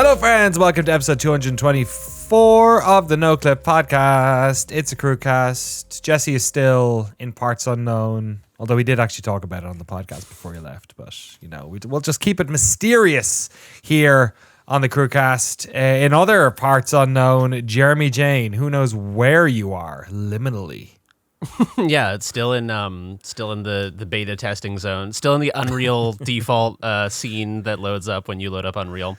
Hello, friends. Welcome to episode 224 of the Noclip podcast. It's a Crewcast. Jesse is still in parts unknown, although we did actually talk about it on the podcast before he left. But, you know, we'll just keep it mysterious here on the Crewcast. In other parts unknown, Jeremy Jane, who knows where you are liminally. Yeah, it's still in the beta testing zone, still in the Unreal default scene that loads up when you load up Unreal.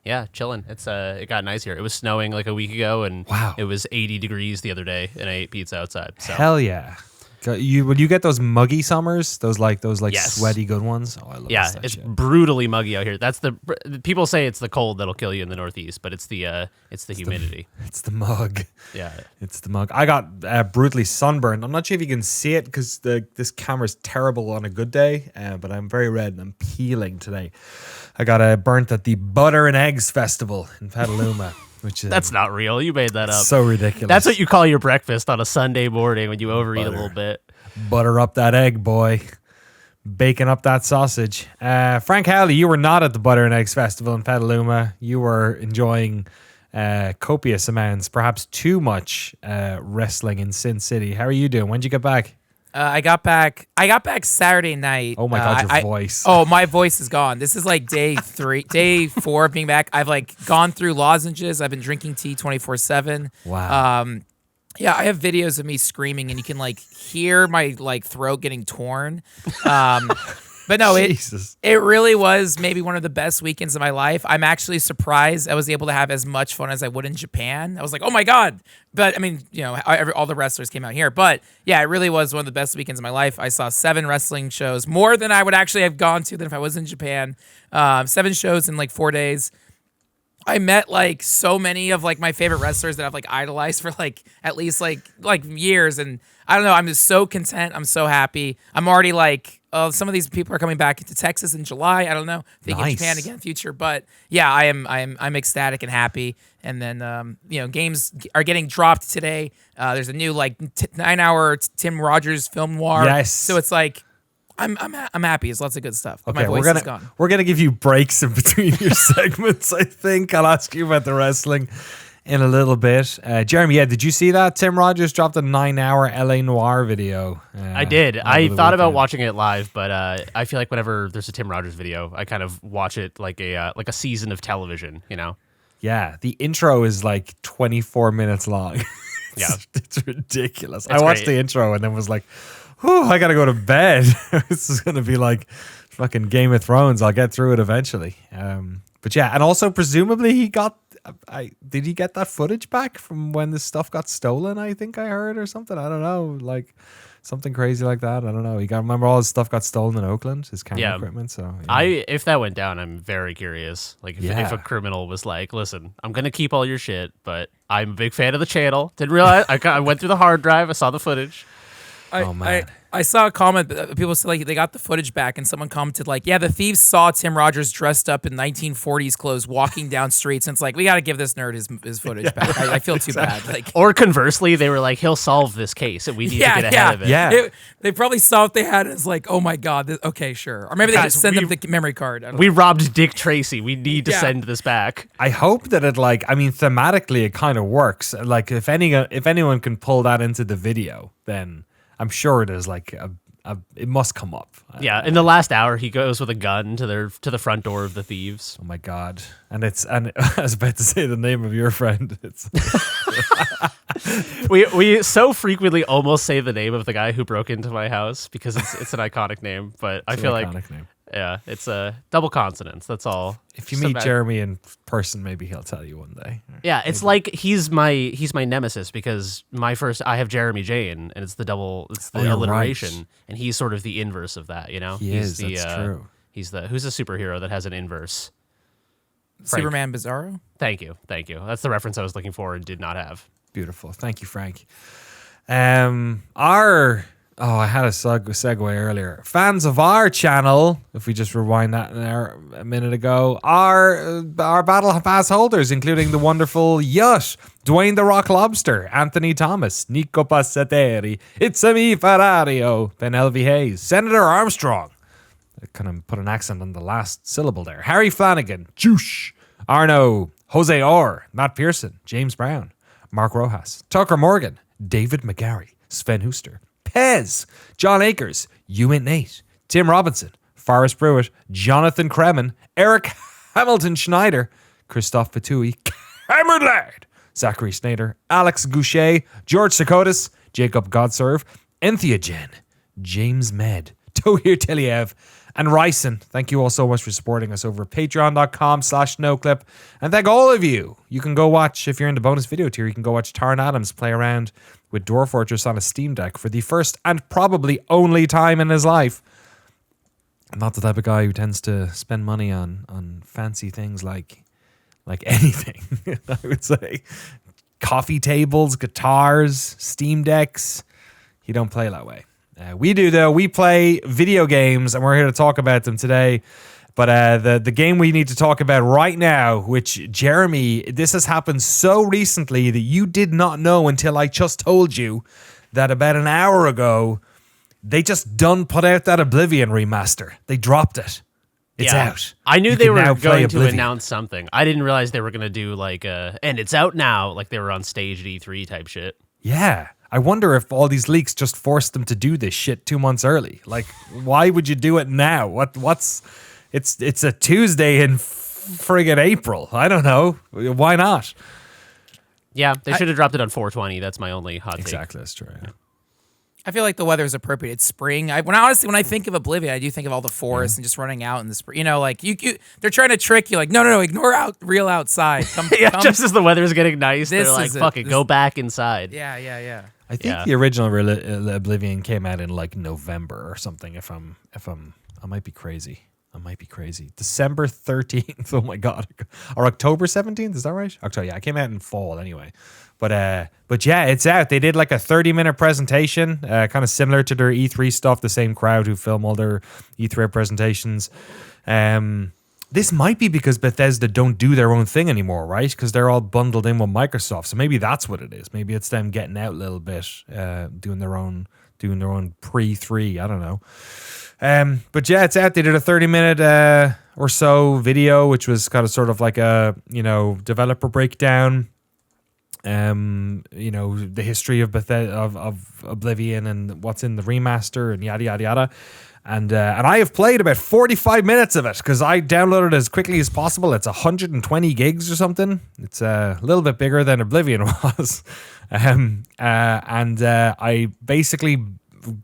Yeah, chilling. It got nice here. It was snowing like a week ago, and wow, it was 80 degrees the other day, and I ate pizza outside. So. Hell yeah! Would you get those muggy summers? Those yes. Sweaty good ones. Oh, I love that it's shit. Brutally muggy out here. That's people say it's the cold that'll kill you in the Northeast, but it's the humidity. It's the mug. Yeah, it's the mug. I got brutally sunburned. I'm not sure if you can see it because this camera's terrible on a good day, but I'm very red and I'm peeling today. I got burnt at the Butter and Eggs Festival in Petaluma. That's not real. You made that up. So ridiculous. That's what you call your breakfast on a Sunday morning when you overeat a little bit. Butter up that egg, boy. Baking up that sausage. Frank Howley, you were not at the Butter and Eggs Festival in Petaluma. You were enjoying copious amounts, perhaps too much wrestling in Sin City. How are you doing? When'd you get back? I got back Saturday night. Oh my God, your voice. Oh, my voice is gone. This is like day 4 of being back. I've gone through lozenges. I've been drinking tea 24/7. Wow. Yeah, I have videos of me screaming, and you can hear my throat getting torn. But no, it really was maybe one of the best weekends of my life. I'm actually surprised I was able to have as much fun as I would in Japan. I was like, oh my God. But I mean, all the wrestlers came out here. But yeah, it really was one of the best weekends of my life. I saw 7 wrestling shows, more than I would actually have gone to than if I was in Japan. 7 shows in 4 days. I met so many of my favorite wrestlers that I've idolized for at least years, and I don't know. I'm just so content. I'm so happy. I'm already some of these people are coming back to Texas in July. I don't know. Thinking nice. Japan again in the future, but yeah, I'm ecstatic and happy. And then games are getting dropped today. There's a new 9-hour Tim Rogers film noir. Yes. So it's I'm happy. It's lots of good stuff. Okay, my voice is gone. We're gonna give you breaks in between your segments. I think I'll ask you about the wrestling in a little bit. Jeremy, did you see that Tim Rogers dropped a 9-hour LA Noire video? I did. I thought about watching it live, but I feel like whenever there's a Tim Rogers video, I kind of watch it like a season of television. Yeah, the intro is 24 minutes long. It's ridiculous. I watched the intro and then was like, whew, I gotta go to bed. This is gonna be like fucking Game of Thrones. I'll get through it eventually. But yeah, and also presumably did he get that footage back from when this stuff got stolen? I think I heard or something. I don't know, something crazy like that. I don't know. Remember all his stuff got stolen in Oakland, his camera equipment. So yeah. If that went down, I'm very curious. If a criminal was listen, I'm gonna keep all your shit, but I'm a big fan of the channel. Didn't realize I went through the hard drive. I saw the footage. Oh man. I saw a comment. People say they got the footage back, and someone commented the thieves saw Tim Rogers dressed up in 1940s clothes walking down streets, and it's we got to give this nerd his footage back. I feel too bad. Or conversely, they were he'll solve this case, and we need to get ahead of it. Yeah, they probably saw what they had, and it's oh my God, okay, sure. Or maybe they just send them the memory card. We robbed Dick Tracy. We need to send this back. I hope that it thematically it kind of works. If anyone can pull that into the video, then I'm sure it is it must come up. Yeah, in the last hour, he goes with a gun to the front door of the thieves. Oh my God! And I was about to say the name of your friend. It's we so frequently almost say the name of the guy who broke into my house because it's an iconic name. But I feel name. Yeah, it's a double consonants. That's all. If you meet Jeremy in person, maybe he'll tell you one day. Yeah, it's he's my nemesis because I have Jeremy Jane, and it's the alliteration, right. And he's sort of the inverse of that. That's true. Who's a superhero that has an inverse? Superman Bizarro. Thank you. That's the reference I was looking for and did not have. Beautiful. Thank you, Frank. I had a segue earlier. Fans of our channel, if we just rewind that a minute ago, are our Battle Pass holders, including the wonderful Yush, Dwayne the Rock Lobster, Anthony Thomas, Nico Passeteri, It's a Me Ferrario, Penelope Hayes, Senator Armstrong. I kind of put an accent on the last syllable there. Harry Flanagan, Juice, Arno, Jose Orr, Matt Pearson, James Brown, Mark Rojas, Tucker Morgan, David McGarry, Sven Huster, Pez, John Akers, Ewan Nate, Tim Robinson, Forrest Brewitt, Jonathan Kremen, Eric Hamilton Schneider, Christophe Fatui, Cameron Laird, Zachary Snyder, Alex Goucher, George Sakotis, Jacob Godserve, Enthia Jen, James Med, Tohir Teliev, and Ryson. Thank you all so much for supporting us over at patreon.com/noclip. And thank all of you. You can go watch, if you're in the bonus video tier, you can go watch Taran Adams play around with Dwarf Fortress on a Steam Deck for the first and probably only time in his life. I'm not the type of guy who tends to spend money on fancy things like anything. I would say coffee tables, guitars, Steam Decks. You don't play that way. We do, though. We play video games, and we're here to talk about them today. But the game we need to talk about right now, which, Jeremy, this has happened so recently that you did not know until I just told you that about an hour ago, they just put out that Oblivion remaster. They dropped it. It's out. I knew they were going to announce something. I didn't realize they were going to do and it's out now, like they were on stage at E3 type shit. Yeah. I wonder if all these leaks just forced them to do this shit 2 months early. Like, why would you do it now? It's a Tuesday in friggin' April. I don't know. Why not? Yeah, they should have dropped it on 420. That's my only hot take. Exactly, that's true. Yeah. I feel like the weather is appropriate. It's spring. When I think of Oblivion, I do think of all the forests and just running out in the spring. You know, like they're trying to trick you. Like, no, ignore real outside. Come, just as the weather's getting nice, they're like, fuck it, go back inside. Yeah. I think the original Oblivion came out in like November or something. I might be crazy. December 13th. Oh my God. Or October 17th. Is that right? October. Yeah, it came out in fall anyway. But yeah, it's out. They did like a 30-minute presentation, kind of similar to their E3 stuff. The same crowd who film all their E3 presentations. This might be because Bethesda don't do their own thing anymore, right? Because they're all bundled in with Microsoft. So maybe that's what it is. Maybe it's them getting out a little bit, doing their own pre-3. I don't know. But yeah, it's out. They did a 30-minute or so video, which was kind of sort of like a developer breakdown. The history of of Oblivion and what's in the remaster and yada yada yada. And I have played about 45 minutes of it because I downloaded it as quickly as possible. It's 120 gigs or something. It's a little bit bigger than Oblivion was. I basically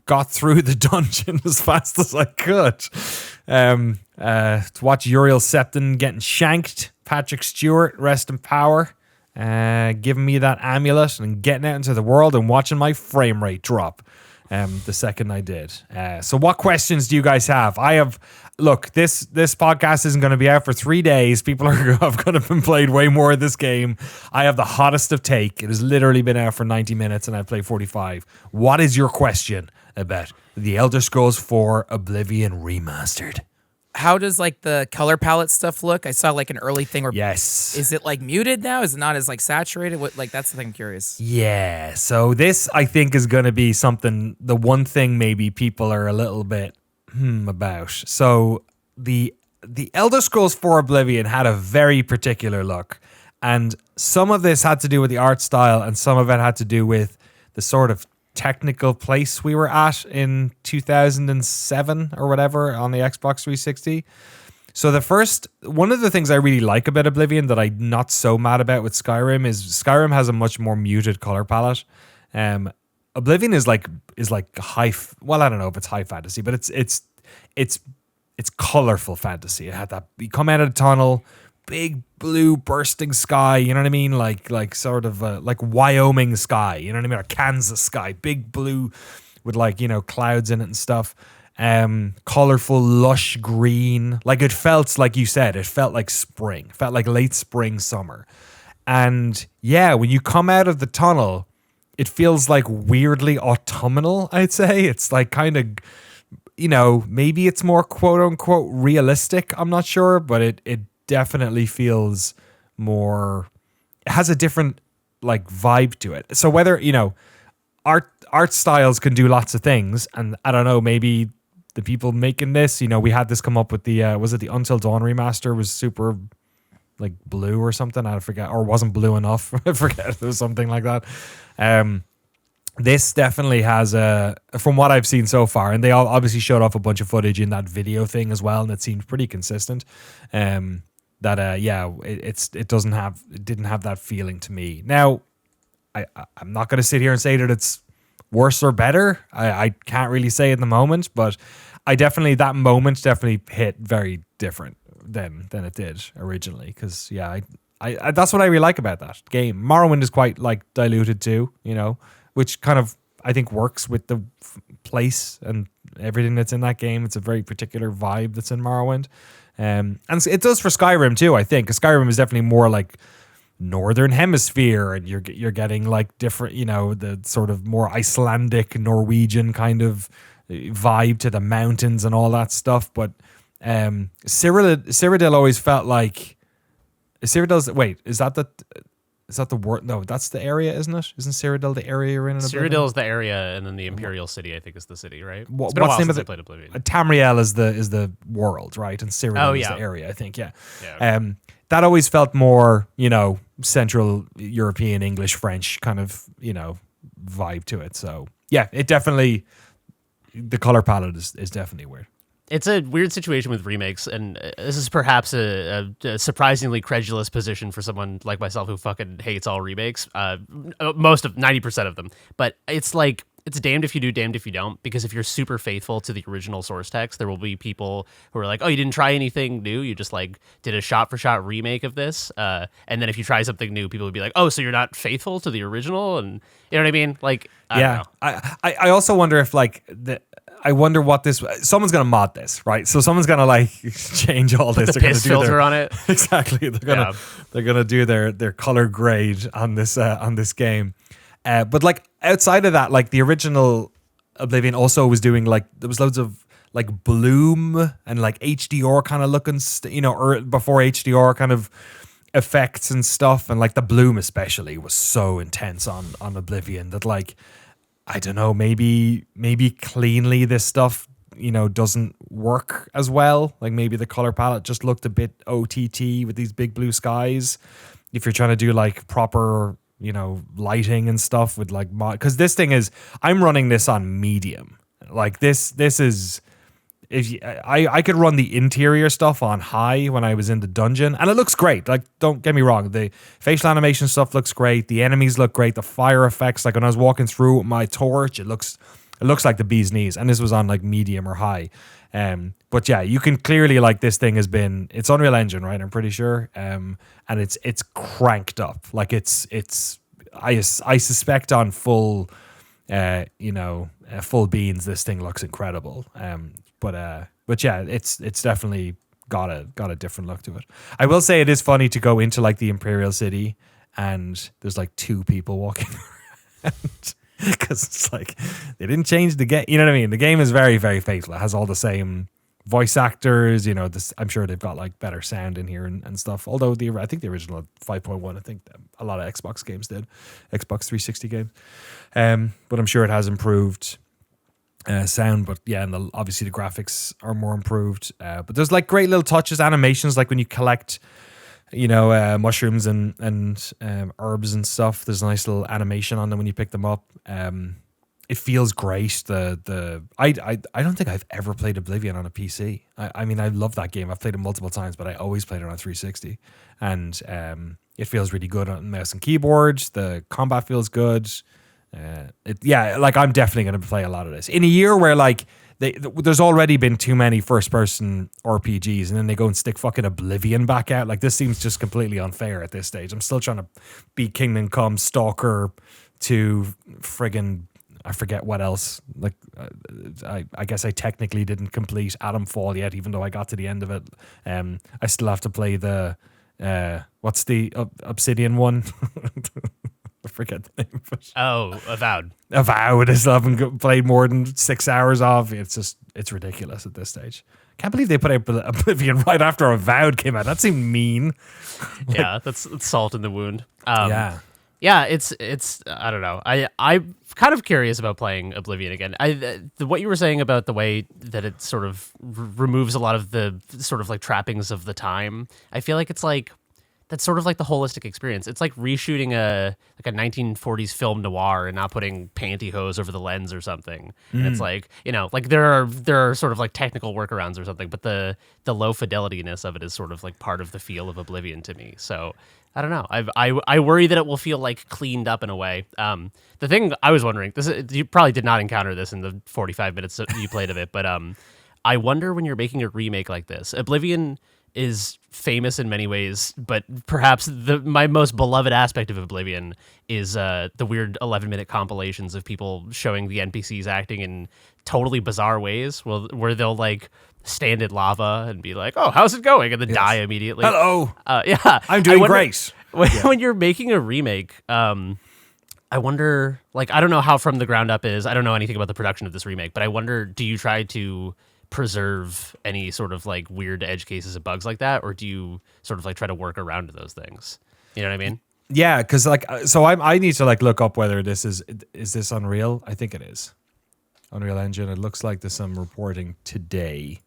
got through the dungeon as fast as I could. To watch Uriel Septon getting shanked, Patrick Stewart, rest in power, giving me that amulet and getting out into the world and watching my frame rate drop. The second I did. So what questions do you guys have? This podcast isn't going to be out for 3 days. People have going to have been played way more of this game. I have the hottest of take. It has literally been out for 90 minutes and I've played 45. What is your question about The Elder Scrolls 4 Oblivion Remastered? How does like the color palette stuff look? I saw like an early thing where is it like muted now? Is it not as like saturated? That's the thing I'm curious. Yeah. So this I think is going to be something, the one thing maybe people are a little bit about. So the Elder Scrolls 4 Oblivion had a very particular look, and some of this had to do with the art style and some of it had to do with the sort of technical place we were at in 2007 or whatever on the Xbox 360. So one of the things I really like about Oblivion that I'm not so mad about with Skyrim is Skyrim has a much more muted color palette. Oblivion is like high. Well, I don't know if it's high fantasy, but it's colorful fantasy. It had that, you come out of the tunnel, big blue bursting sky, you know what I mean? Like sort of like Wyoming sky, you know what I mean? Or Kansas sky, big blue with clouds in it and stuff. Colorful, lush green. Like it felt, like you said, it felt like spring. It felt like late spring, summer. And yeah, when you come out of the tunnel, it feels like weirdly autumnal, I'd say. It's like kind of, maybe it's more quote unquote realistic. I'm not sure, but it definitely feels more, it has a different like vibe to it. So whether, art styles can do lots of things, and I don't know, maybe the people making this, we had this come up with the was it the Until Dawn remaster was super like blue or something. I forget, or wasn't blue enough. I forget. It was something like that. This definitely has from what I've seen so far, and they all obviously showed off a bunch of footage in that video thing as well, and it seemed pretty consistent. It didn't have that feeling to me. Now, I'm not going to sit here and say that it's worse or better. I can't really say at the moment, but that moment definitely hit very different than it did originally. Because I that's what I really like about that game. Morrowind is quite like diluted too, which kind of I think works with the place and everything that's in that game. It's a very particular vibe that's in Morrowind, and it does for Skyrim too. I think 'cause Skyrim is definitely more like Northern Hemisphere, and you're getting like different, the sort of more Icelandic, Norwegian kind of vibe to the mountains and all that stuff. But Cyrodiil always felt like Cyrodiil's. Wait, is that the word? No, that's the area, isn't it? Isn't Cyrodiil the area you're in? Cyrodiil is the area, and then the Imperial City, I think, is the city, right? What's the name of it? Tamriel is the world, right? And Cyrodiil is the area, I think. Yeah. That always felt more, Central European, English, French kind of, vibe to it. So yeah, it definitely, the color palette is definitely weird. It's a weird situation with remakes, and this is perhaps a surprisingly credulous position for someone like myself who fucking hates all remakes, most of 90% of them. But it's like, it's damned if you do, damned if you don't, because if you're super faithful to the original source text, there will be people who are like, oh, you didn't try anything new, you just like did a shot-for-shot remake of this, and then if you try something new, people would be like, oh, so you're not faithful to the original, and you know what I mean? Like, I don't know. I also wonder if like I wonder what someone's gonna mod this, right? So someone's gonna like change all this. Put the piss filter on it. Exactly. They're gonna do their color grade on this game. But like outside of that, like the original Oblivion also was doing like, there was loads of like bloom and like HDR kind of looking, or before HDR kind of effects and stuff. And like the bloom especially was so intense on Oblivion that like, I don't know, maybe cleanly this stuff, doesn't work as well. Like maybe the color palette just looked a bit OTT with these big blue skies. If you're trying to do like proper, lighting and stuff with like because this thing is, I'm running this on medium. Like this is, I could run the interior stuff on high when I was in the dungeon, and it looks great. Like, don't get me wrong, the facial animation stuff looks great, the enemies look great, the fire effects, like when I was walking through with my torch, it looks like the bee's knees, and this was on like medium or high. But yeah, you can clearly, like, this thing has been, it's Unreal Engine, right? I'm pretty sure. And it's cranked up. Like I suspect on full, full beans, this thing looks incredible. But yeah, it's definitely got a different look to it. I will say it is funny to go into like the Imperial City and there's like two people walking around. Because it's like, they didn't change the game. You know what I mean? The game is very, very faithful. It has all the same voice actors. I'm sure they've got like better sound in here and stuff. Although I think the original 5.1, I think a lot of Xbox games did. Xbox 360 games. But I'm sure it has improved sound. But yeah, and obviously the graphics are more improved. But there's like great little touches, animations, like when you collect mushrooms and herbs and stuff. There's a nice little animation on them when you pick them up. It feels great. I don't think I've ever played Oblivion on a PC. I mean, I love that game. I've played it multiple times, but I always played it on 360. And it feels really good on mouse and keyboard. The combat feels good. Like I'm definitely going to play a lot of this. In a year where like, there's already been too many first-person RPGs, and then they go and stick fucking Oblivion back out. Like, this seems just completely unfair at this stage. I'm still trying to beat Kingdom Come, Stalker, to friggin' I forget what else. Like, I guess I technically didn't complete Atomfall yet, even though I got to the end of it. I still have to play the what's the Obsidian one? I forget the name of it. Oh, Avowed. Avowed. I still haven't played more than 6 hours of. It's ridiculous at this stage. Can't believe they put out Oblivion right after Avowed came out. That seemed mean. Yeah, that's salt in the wound. Yeah, it's I don't know. I'm kind of curious about playing Oblivion again. What you were saying about the way that it sort of removes a lot of the sort of like trappings of the time. I feel like it's like that's sort of like the holistic experience. It's like reshooting a 1940s film noir and not putting pantyhose over the lens or something. And it's like, like there are sort of like technical workarounds or something, but the low fidelityness of it is sort of like part of the feel of Oblivion to me. So I don't know. I worry that it will feel like cleaned up in a way. The thing I was wondering, you probably did not encounter this in the 45 minutes that you played of it, but I wonder when you're making a remake like this, Oblivion is famous in many ways, but perhaps my most beloved aspect of Oblivion is the weird 11-minute compilations of people showing the NPCs acting in totally bizarre ways, where they'll like stand in lava and be like, "Oh, how's it going?" and then die immediately. Hello. Yeah, I'm doing great. When you're making a remake, I wonder, like, I don't know how From the Ground Up is. I don't know anything about the production of this remake, but I wonder, do you try to preserve any sort of like weird edge cases of bugs like that, or do you sort of like try to work around those things? You know what I mean? Yeah, because like, so I need to like look up whether this is this Unreal. I think it is Unreal Engine. It looks like there's some reporting today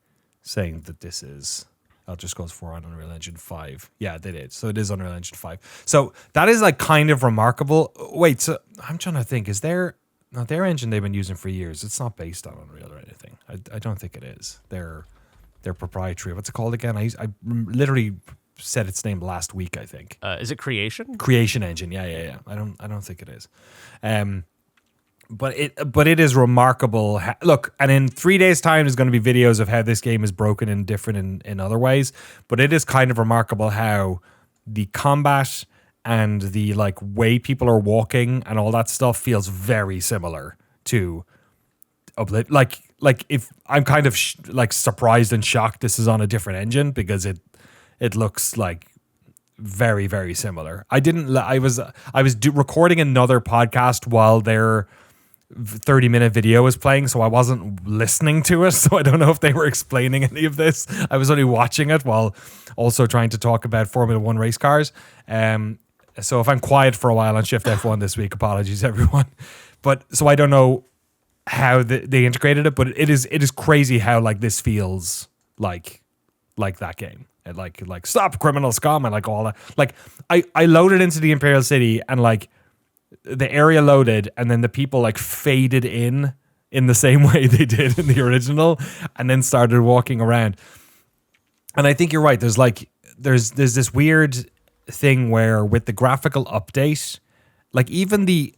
saying that this is. It just goes for on Unreal Engine 5. Yeah, they did. So it is Unreal Engine 5. So that is like kind of remarkable. Wait, so I'm trying to think. Is there? No, their engine they've been using for years. It's not based on Unreal or anything. I don't think it is. They're proprietary. What's it called again? I literally said its name last week, I think. Is it Creation? Creation Engine. Yeah. I don't think it is. But it is remarkable. Look, and in 3 days' time, there's going to be videos of how this game is broken and different in other ways. But it is kind of remarkable how the combat and the like way people are walking and all that stuff feels very similar to Oblivion. Like if I'm kind of like surprised and shocked this is on a different engine, because it looks like very, very similar. I was recording another podcast while their 30-minute video was playing, so I wasn't listening to it, so I don't know if they were explaining any of this. I was only watching it while also trying to talk about Formula 1 race cars. So if I'm quiet for a while on Shift F1 this week, apologies everyone. But so I don't know how they integrated it, but it is crazy how like this feels like that game. And like stop criminal scum and like all that. Like I loaded into the Imperial City and like the area loaded and then the people like faded in the same way they did in the original and then started walking around. And I think you're right. There's this weird thing where with the graphical update, like even the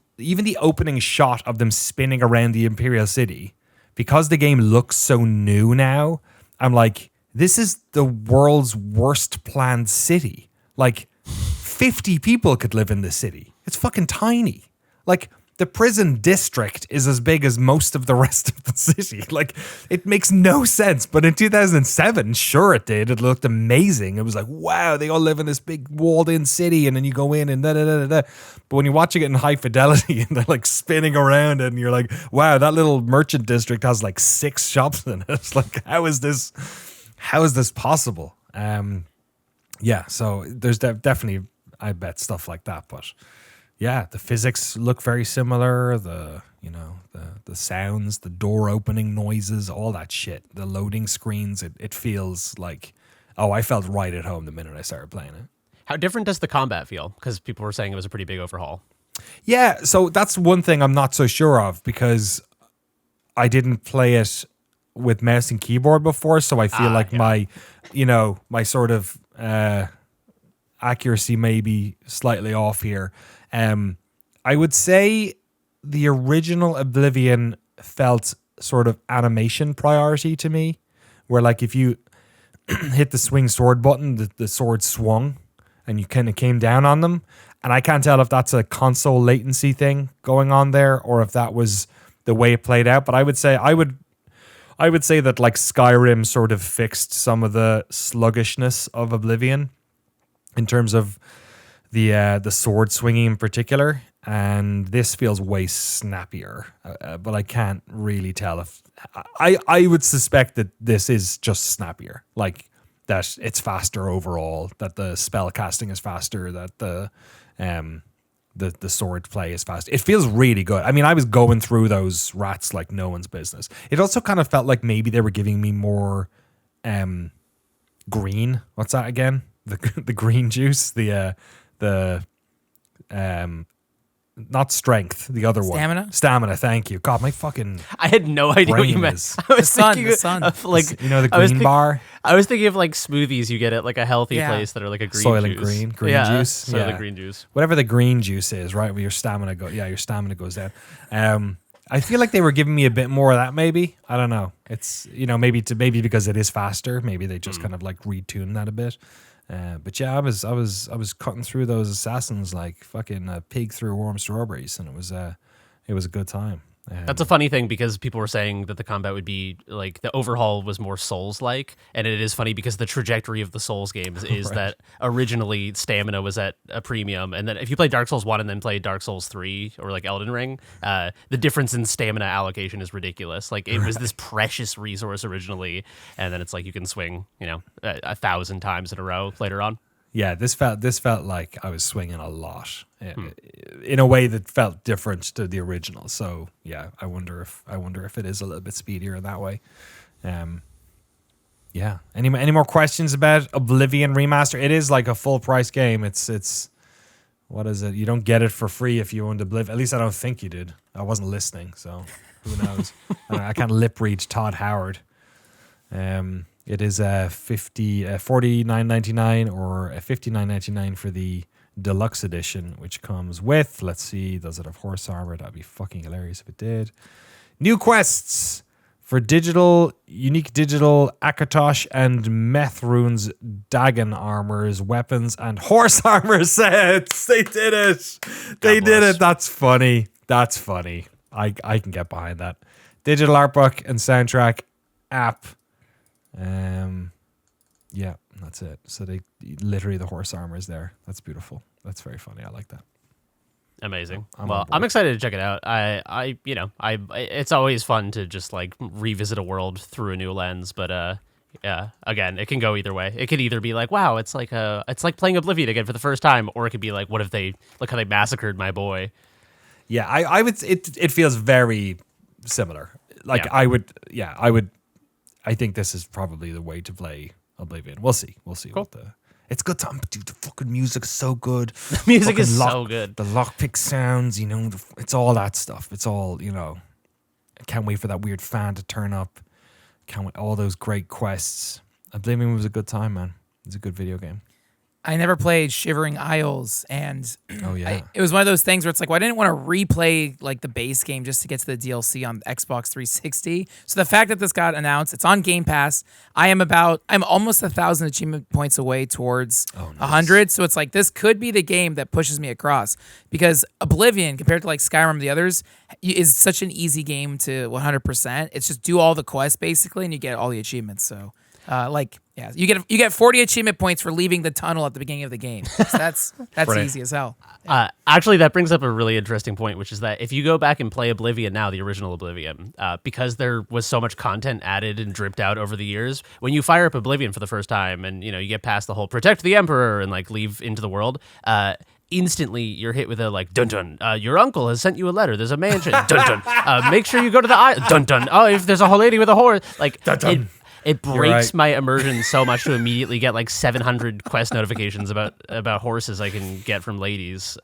opening shot of them spinning around the Imperial City, because the game looks so new now, I'm like, this is the world's worst planned city. Like 50 people could live in this city. It's fucking tiny. Like the prison district is as big as most of the rest of the city. Like it makes no sense. But in 2007, sure it did. It looked amazing. It was like, wow, they all live in this big walled in city and then you go in and da da da da. But when you're watching it in high fidelity and they're like spinning around and you're like, wow, that little merchant district has like 6 shops in it. It's like, how is this possible? Yeah, so there's definitely, I bet, stuff like that, but yeah, the physics look very similar. The sounds, the door opening noises, all that shit. The loading screens. It feels like, I felt right at home the minute I started playing it. How different does the combat feel? Because people were saying it was a pretty big overhaul. Yeah, so that's one thing I'm not so sure of because I didn't play it with mouse and keyboard before, so I feel like my sort of accuracy may be slightly off here. I would say the original Oblivion felt sort of animation priority to me, where like if you hit the swing sword button, the sword swung and you kind of came down on them. And I can't tell if that's a console latency thing going on there or if that was the way it played out. But I would say I would say that like Skyrim sort of fixed some of the sluggishness of Oblivion in terms of the sword swinging in particular, and this feels way snappier. But I can't really tell if I would suspect that this is just snappier, like that it's faster overall, that the spell casting is faster, that the sword play is fast. It feels really good. I mean, I was going through those rats like no one's business. It also kind of felt like maybe they were giving me more green. What's that again? the green juice, the not strength, the other one. Stamina, thank you. God, my fucking I had no idea what you meant. I was the sun. Of, like, the green bar? I was thinking of like smoothies you get at like a healthy place that are like a green Soil juice. and green juice. Soylent green juice. Whatever the green juice is, right? Where your stamina goes down. I feel like they were giving me a bit more of that, maybe. I don't know. It's, maybe because it is faster. Maybe they just kind of like retune that a bit. But yeah, I was cutting through those assassins like fucking a pig through warm strawberries, and it was a good time. That's a funny thing because people were saying that the combat would be like the overhaul was more Souls-like, and it is funny because the trajectory of the Souls games is that originally stamina was at a premium, and then if you play Dark Souls 1 and then play Dark Souls 3 or like Elden Ring, the difference in stamina allocation is ridiculous. Like it was this precious resource originally, and then it's like you can swing, 1,000 times in a row later on. Yeah, this felt like I was swinging a lot in a way that felt different to the original. So yeah, I wonder if it is a little bit speedier in that way. Yeah. Any more questions about Oblivion Remaster? It is like a full price game. It's what is it? You don't get it for free if you owned Oblivion. At least I don't think you did. I wasn't listening, so who knows? I can't lip read Todd Howard. It is $49.99 or $59.99 for the deluxe edition, which comes with, let's see, does it have horse armor? That'd be fucking hilarious if it did. New quests for unique digital Akatosh and Meth Runes Dagon armors, weapons, and horse armor sets. They did it. They did it. That's funny. I can get behind that. Digital art book and soundtrack app. Yeah, that's it. So they literally the horse armor is there. That's beautiful. That's very funny. I like that. Amazing. I'm excited to check it out. It's always fun to just like revisit a world through a new lens, but yeah, again, it can go either way. It could either be like, wow, it's like playing Oblivion again for the first time, or it could be like, what if look how they massacred my boy. Yeah, I would. It feels very similar. Like yeah. I think this is probably the way to play Oblivion. We'll see. Cool. It's good time, dude. The fucking music's so good. The music is so good. The lockpick sounds, it's all that stuff. It's all, I can't wait for that weird fan to turn up. Can't wait. All those great quests. Oblivion was a good time, man. It's a good video game. I never played Shivering Isles, and it was one of those things where it's like, well, I didn't want to replay like the base game just to get to the DLC on Xbox 360. So the fact that this got announced, it's on Game Pass. I'm almost 1,000 achievement points away towards 100. So it's like this could be the game that pushes me across, because Oblivion, compared to like Skyrim and the others, is such an easy game to 100%. It's just do all the quests basically, and you get all the achievements. So. You get 40 achievement points for leaving the tunnel at the beginning of the game. So that's easy as hell. Actually, that brings up a really interesting point, which is that if you go back and play Oblivion now, the original Oblivion, because there was so much content added and dripped out over the years, when you fire up Oblivion for the first time and you get past the whole protect the Emperor and like leave into the world, instantly you're hit with a like dun dun. Your uncle has sent you a letter. There's a mansion. Dun dun. Make sure you go to the island. Dun dun. Oh, if there's a whole lady with a horse, like dun dun. It breaks my immersion so much to immediately get like 700 quest notifications about horses I can get from ladies.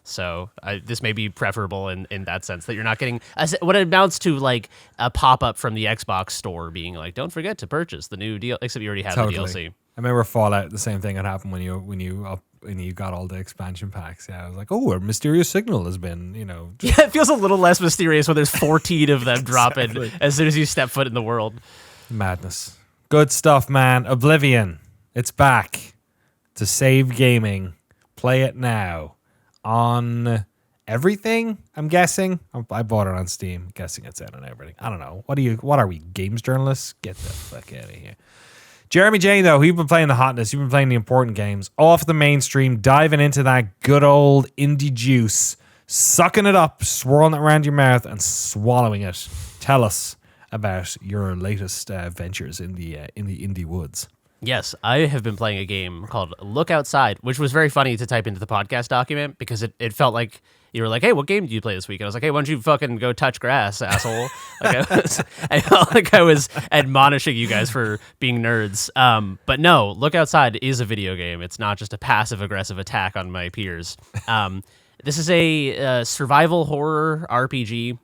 So this may be preferable in that sense, that you're not getting what amounts to like a pop-up from the Xbox store being like, don't forget to purchase the new deal, except you already have the DLC. I remember Fallout, the same thing had happened when you got all the expansion packs. Yeah, I was like, oh, a mysterious signal has been, Yeah, it feels a little less mysterious when there's 14 of them dropping as soon as you step foot in the world. Madness. Good stuff, man. Oblivion. It's back to save gaming. Play it now on everything, I'm guessing. I bought it on Steam. I'm guessing it's out on everything. I don't know. What are we, games journalists? Get the fuck out of here. Jeremy Jane, though, you've been playing the hotness. You've been playing the important games. Off the mainstream, diving into that good old indie juice, sucking it up, swirling it around your mouth, and swallowing it. Tell us about your latest ventures in the indie woods. Yes, I have been playing a game called Look Outside, which was very funny to type into the podcast document because it felt like you were like, hey, what game did you play this week? And I was like, hey, why don't you fucking go touch grass, asshole? I felt like I was admonishing you guys for being nerds. But no, Look Outside is a video game. It's not just a passive aggressive attack on my peers. This is a survival horror RPG.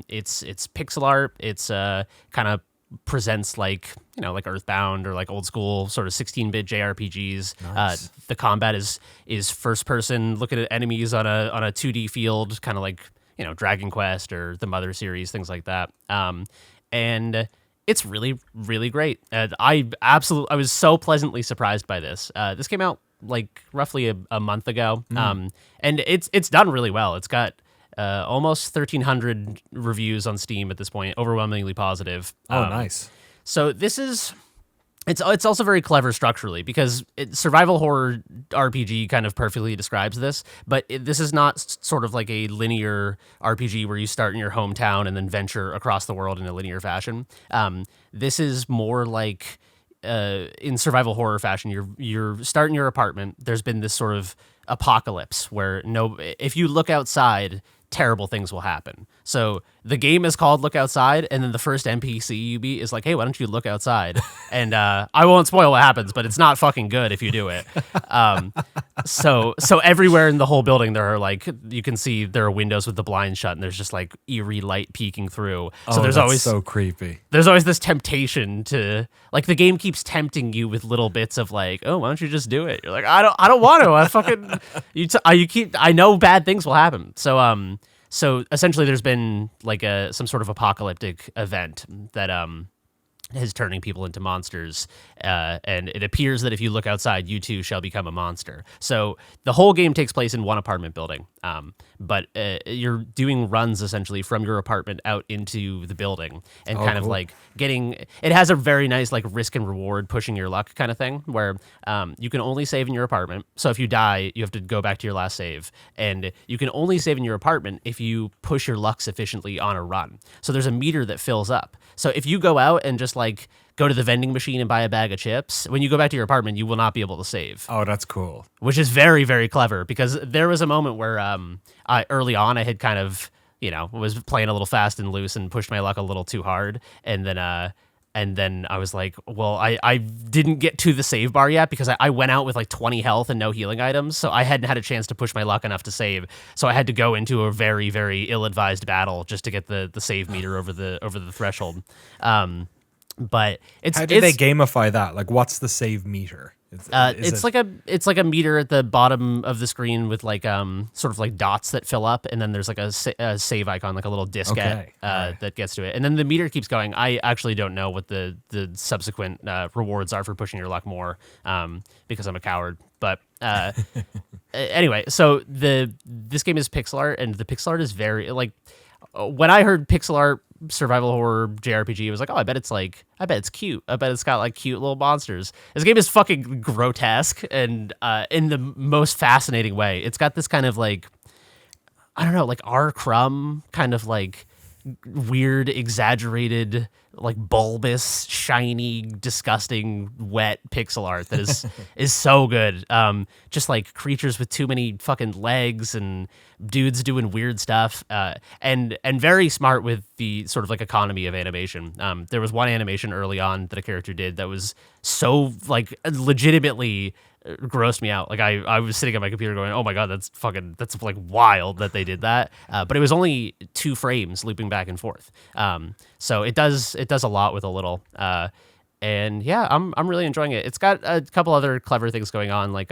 It's pixel art. It's kind of presents like Earthbound or like old school sort of 16-bit JRPGs. Nice. The combat is first person, looking at enemies on a 2D field, kind of like Dragon Quest or the Mother series, things like that. And it's really, really great. I was so pleasantly surprised by this. This came out like roughly a month ago, and it's done really well. It's got almost 1,300 reviews on Steam at this point, overwhelmingly positive. Nice. So this is it's also very clever structurally because survival horror RPG kind of perfectly describes this, but this is not sort of like a linear RPG where you start in your hometown and then venture across the world in a linear fashion. This is more like in survival horror fashion, you're starting your apartment. There's been this sort of apocalypse where if you look outside, terrible things will happen. So the game is called Look Outside, and then the first NPC you meet is like, hey, why don't you look outside? And I won't spoil what happens, but it's not fucking good if you do it. So everywhere in the whole building, there are like, you can see there are windows with the blinds shut, and there's just like eerie light peeking through. So there's always so creepy. There's always this temptation to, like, the game keeps tempting you with little bits of like, oh, why don't you just do it? You're like, I don't want to. I fucking I know bad things will happen. So essentially, there's been like some sort of apocalyptic event that is turning people into monsters, and it appears that if you look outside, you too shall become a monster. So the whole game takes place in one apartment building, but you're doing runs essentially from your apartment out into the building, and of like getting. It has a very nice like risk and reward, pushing your luck kind of thing, where you can only save in your apartment. So if you die, you have to go back to your last save, and you can only save in your apartment if you push your luck sufficiently on a run. So there's a meter that fills up. So if you go out and just like go to the vending machine and buy a bag of chips, when you go back to your apartment, you will not be able to save. Oh, that's cool. Which is very, very clever, because there was a moment where early on I had kind of, was playing a little fast and loose and pushed my luck a little too hard. And then I was like, well, I didn't get to the save bar yet because I went out with like 20 health and no healing items. So I hadn't had a chance to push my luck enough to save. So I had to go into a very, very ill-advised battle just to get the save meter over the threshold. But how did they gamify that? Like, what's the save meter? It's like a meter at the bottom of the screen with like sort of like dots that fill up, and then there's like a save icon, like a little diskette that gets to it, and then the meter keeps going. I actually don't know what the subsequent rewards are for pushing your luck more, because I'm a coward. But anyway, so this game is pixel art, and the pixel art is very like. When I heard pixel art survival horror JRPG, it was like, oh, I bet it's cute. I bet it's got like cute little monsters. This game is fucking grotesque, and in the most fascinating way. It's got this kind of like, I don't know, like R. Crumb kind of like weird, exaggerated, like bulbous, shiny, disgusting, wet pixel art that is so good. Just like creatures with too many fucking legs and dudes doing weird stuff, and very smart with the sort of like economy of animation. There was one animation early on that a character did that was so like legitimately grossed me out. Like I was sitting at my computer going, oh my god, that's like wild that they did that. But it was only 2 frames looping back and forth. So it does a lot with a little. And yeah, I'm really enjoying it. It's got a couple other clever things going on, like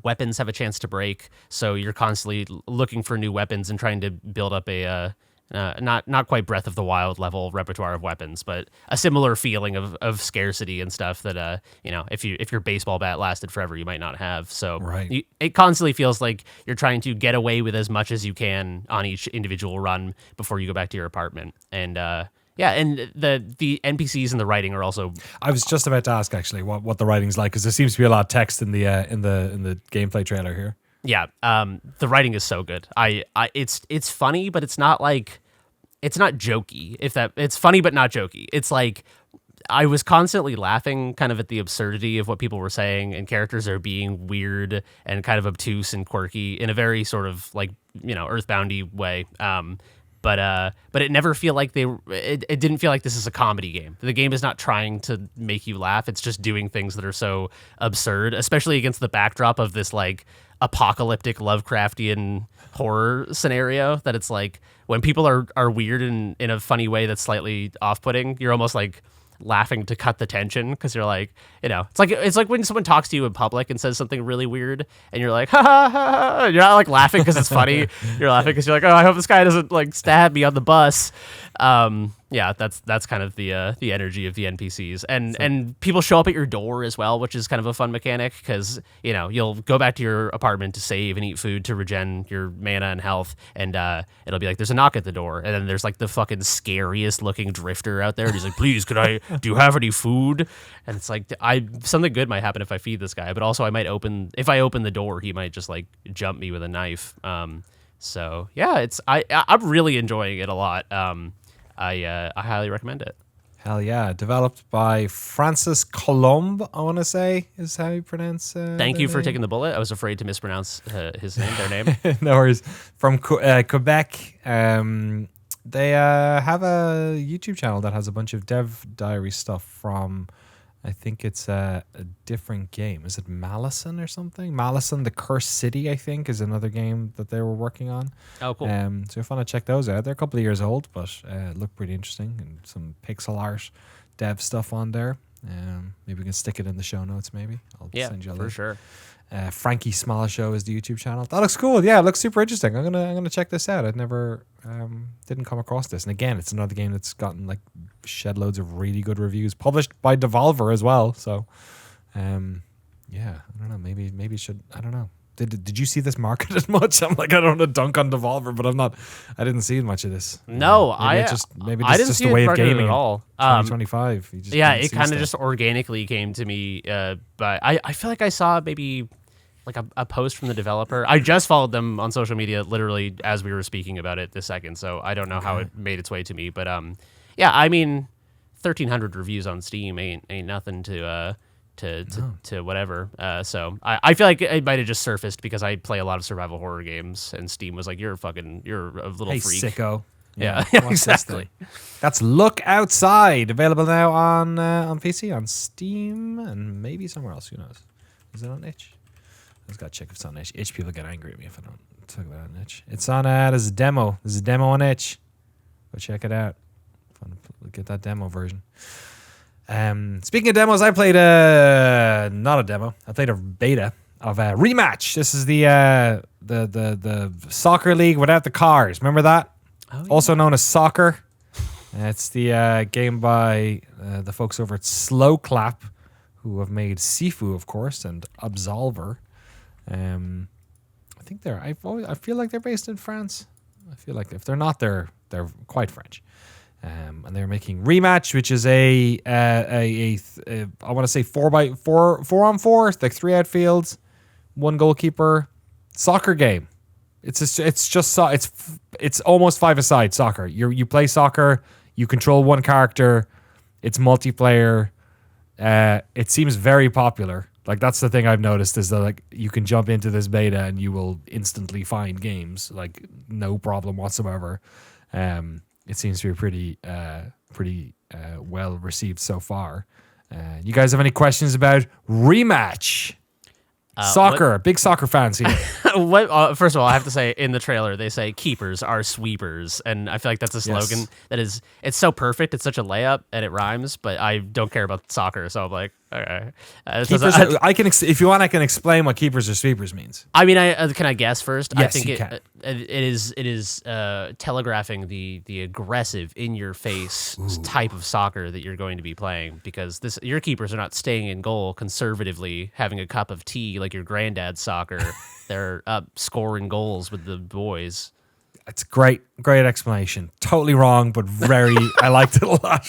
weapons have a chance to break, so you're constantly looking for new weapons and trying to build up a not quite Breath of the Wild level repertoire of weapons, but a similar feeling of scarcity and stuff that if your baseball bat lasted forever, you might not have. So right. It constantly feels like you're trying to get away with as much as you can on each individual run before you go back to your apartment. And yeah, and the NPCs and the writing are also. I was just about to ask actually what the writing's like, because there seems to be a lot of text in the gameplay trailer here. Yeah, the writing is so good. It's funny, but it's not jokey. It's funny but not jokey. It's like I was constantly laughing kind of at the absurdity of what people were saying, and characters are being weird and kind of obtuse and quirky in a very sort of like, Earthboundy way. But it never feel like it didn't feel like this is a comedy game. The game is not trying to make you laugh. It's just doing things that are so absurd, especially against the backdrop of this like apocalyptic Lovecraftian horror scenario, that it's like when people are weird in a funny way that's slightly off-putting, you're almost like laughing to cut the tension, because you're like, it's like when someone talks to you in public and says something really weird and you're like, ha ha ha, ha. You're not like laughing because it's funny. You're laughing because you're like, oh, I hope this guy doesn't like stab me on the bus. That's kind of the energy of the NPCs, and people show up at your door as well, which is kind of a fun mechanic, because you'll go back to your apartment to save and eat food to regen your mana and health, and it'll be like there's a knock at the door, and then there's like the fucking scariest looking drifter out there, and he's like, please, do you have any food? And it's like, something good might happen if I feed this guy, but also if I open the door, he might just like jump me with a knife. So yeah, I'm really enjoying it a lot. I highly recommend it. Hell yeah. Developed by Francis Colombe, I want to say, is how you pronounce Thank you for name. taking the bullet. I was afraid to mispronounce their name. No worries. From Quebec. They have a YouTube channel that has a bunch of dev diary stuff from, I think it's a different game. Is it Malison or something? Malison, the Cursed City, I think, is another game that they were working on. Oh, cool. So if you want to check those out, they're a couple of years old, but look pretty interesting, and some pixel art dev stuff on there. Maybe we can stick it in the show notes, maybe. I'll send you a link. For sure. Frankie Small Show is the YouTube channel. That looks cool. Yeah, it looks super interesting. I'm gonna check this out. I'd never didn't come across this. And again, it's another game that's gotten like shed loads of really good reviews, published by Devolver as well. So, yeah, I don't know. Maybe it should. I don't know. Did you see this marketed much? I'm like, I don't want to dunk on Devolver, but I didn't see much of this. No, maybe I didn't just see the way it of gaming at all. 2025. It kind of just organically came to me. But I feel like I saw maybe like a post from the developer. I just followed them on social media literally as we were speaking about it this second, so I don't know how it made its way to me. But I mean, 1,300 reviews on Steam ain't nothing to whatever. So I feel like it might have just surfaced because I play a lot of survival horror games, and Steam was like, you're a little hey, freak. Sicko. Yeah, exactly. That's Look Outside, available now on PC, on Steam, and maybe somewhere else. Who knows? Is it on itch? I just got to check if it's on itch. Itch people get angry at me if I don't talk about it on itch. It's on, there's a demo. There's a demo on itch. Go check it out. Fun to get that demo version. Speaking of demos, I played not a demo. I played a beta of Rematch. This is the soccer league without the cars. Remember that? Oh, yeah. Also known as soccer. It's the game by the folks over at Sloclap, who have made Sifu, of course, and Absolver. I think I feel like they're based in France. I feel like if they're not, they're quite French. And they're making Rematch, which is I want to say 4x4, like 3 outfields, 1 goalkeeper soccer game. It's almost 5-a-side soccer. You play soccer, you control one character, it's multiplayer. It seems very popular. Like, that's the thing I've noticed, is that like you can jump into this beta and you will instantly find games, like no problem whatsoever. It seems to be pretty well received so far. You guys have any questions about Rematch? Soccer, big soccer fans here. First of all, I have to say, in the trailer they say keepers are sweepers, and I feel like that's a slogan it's so perfect. It's such a layup and it rhymes, but I don't care about soccer, so I'm like, okay. If you want, I can explain what keepers or sweepers means. I mean, can I guess first? Yes, I think you can. It is telegraphing the aggressive, in your face type of soccer that you're going to be playing, because your keepers are not staying in goal conservatively, having a cup of tea like your granddad's soccer. They're up scoring goals with the boys. It's great explanation. Totally wrong, but I liked it a lot.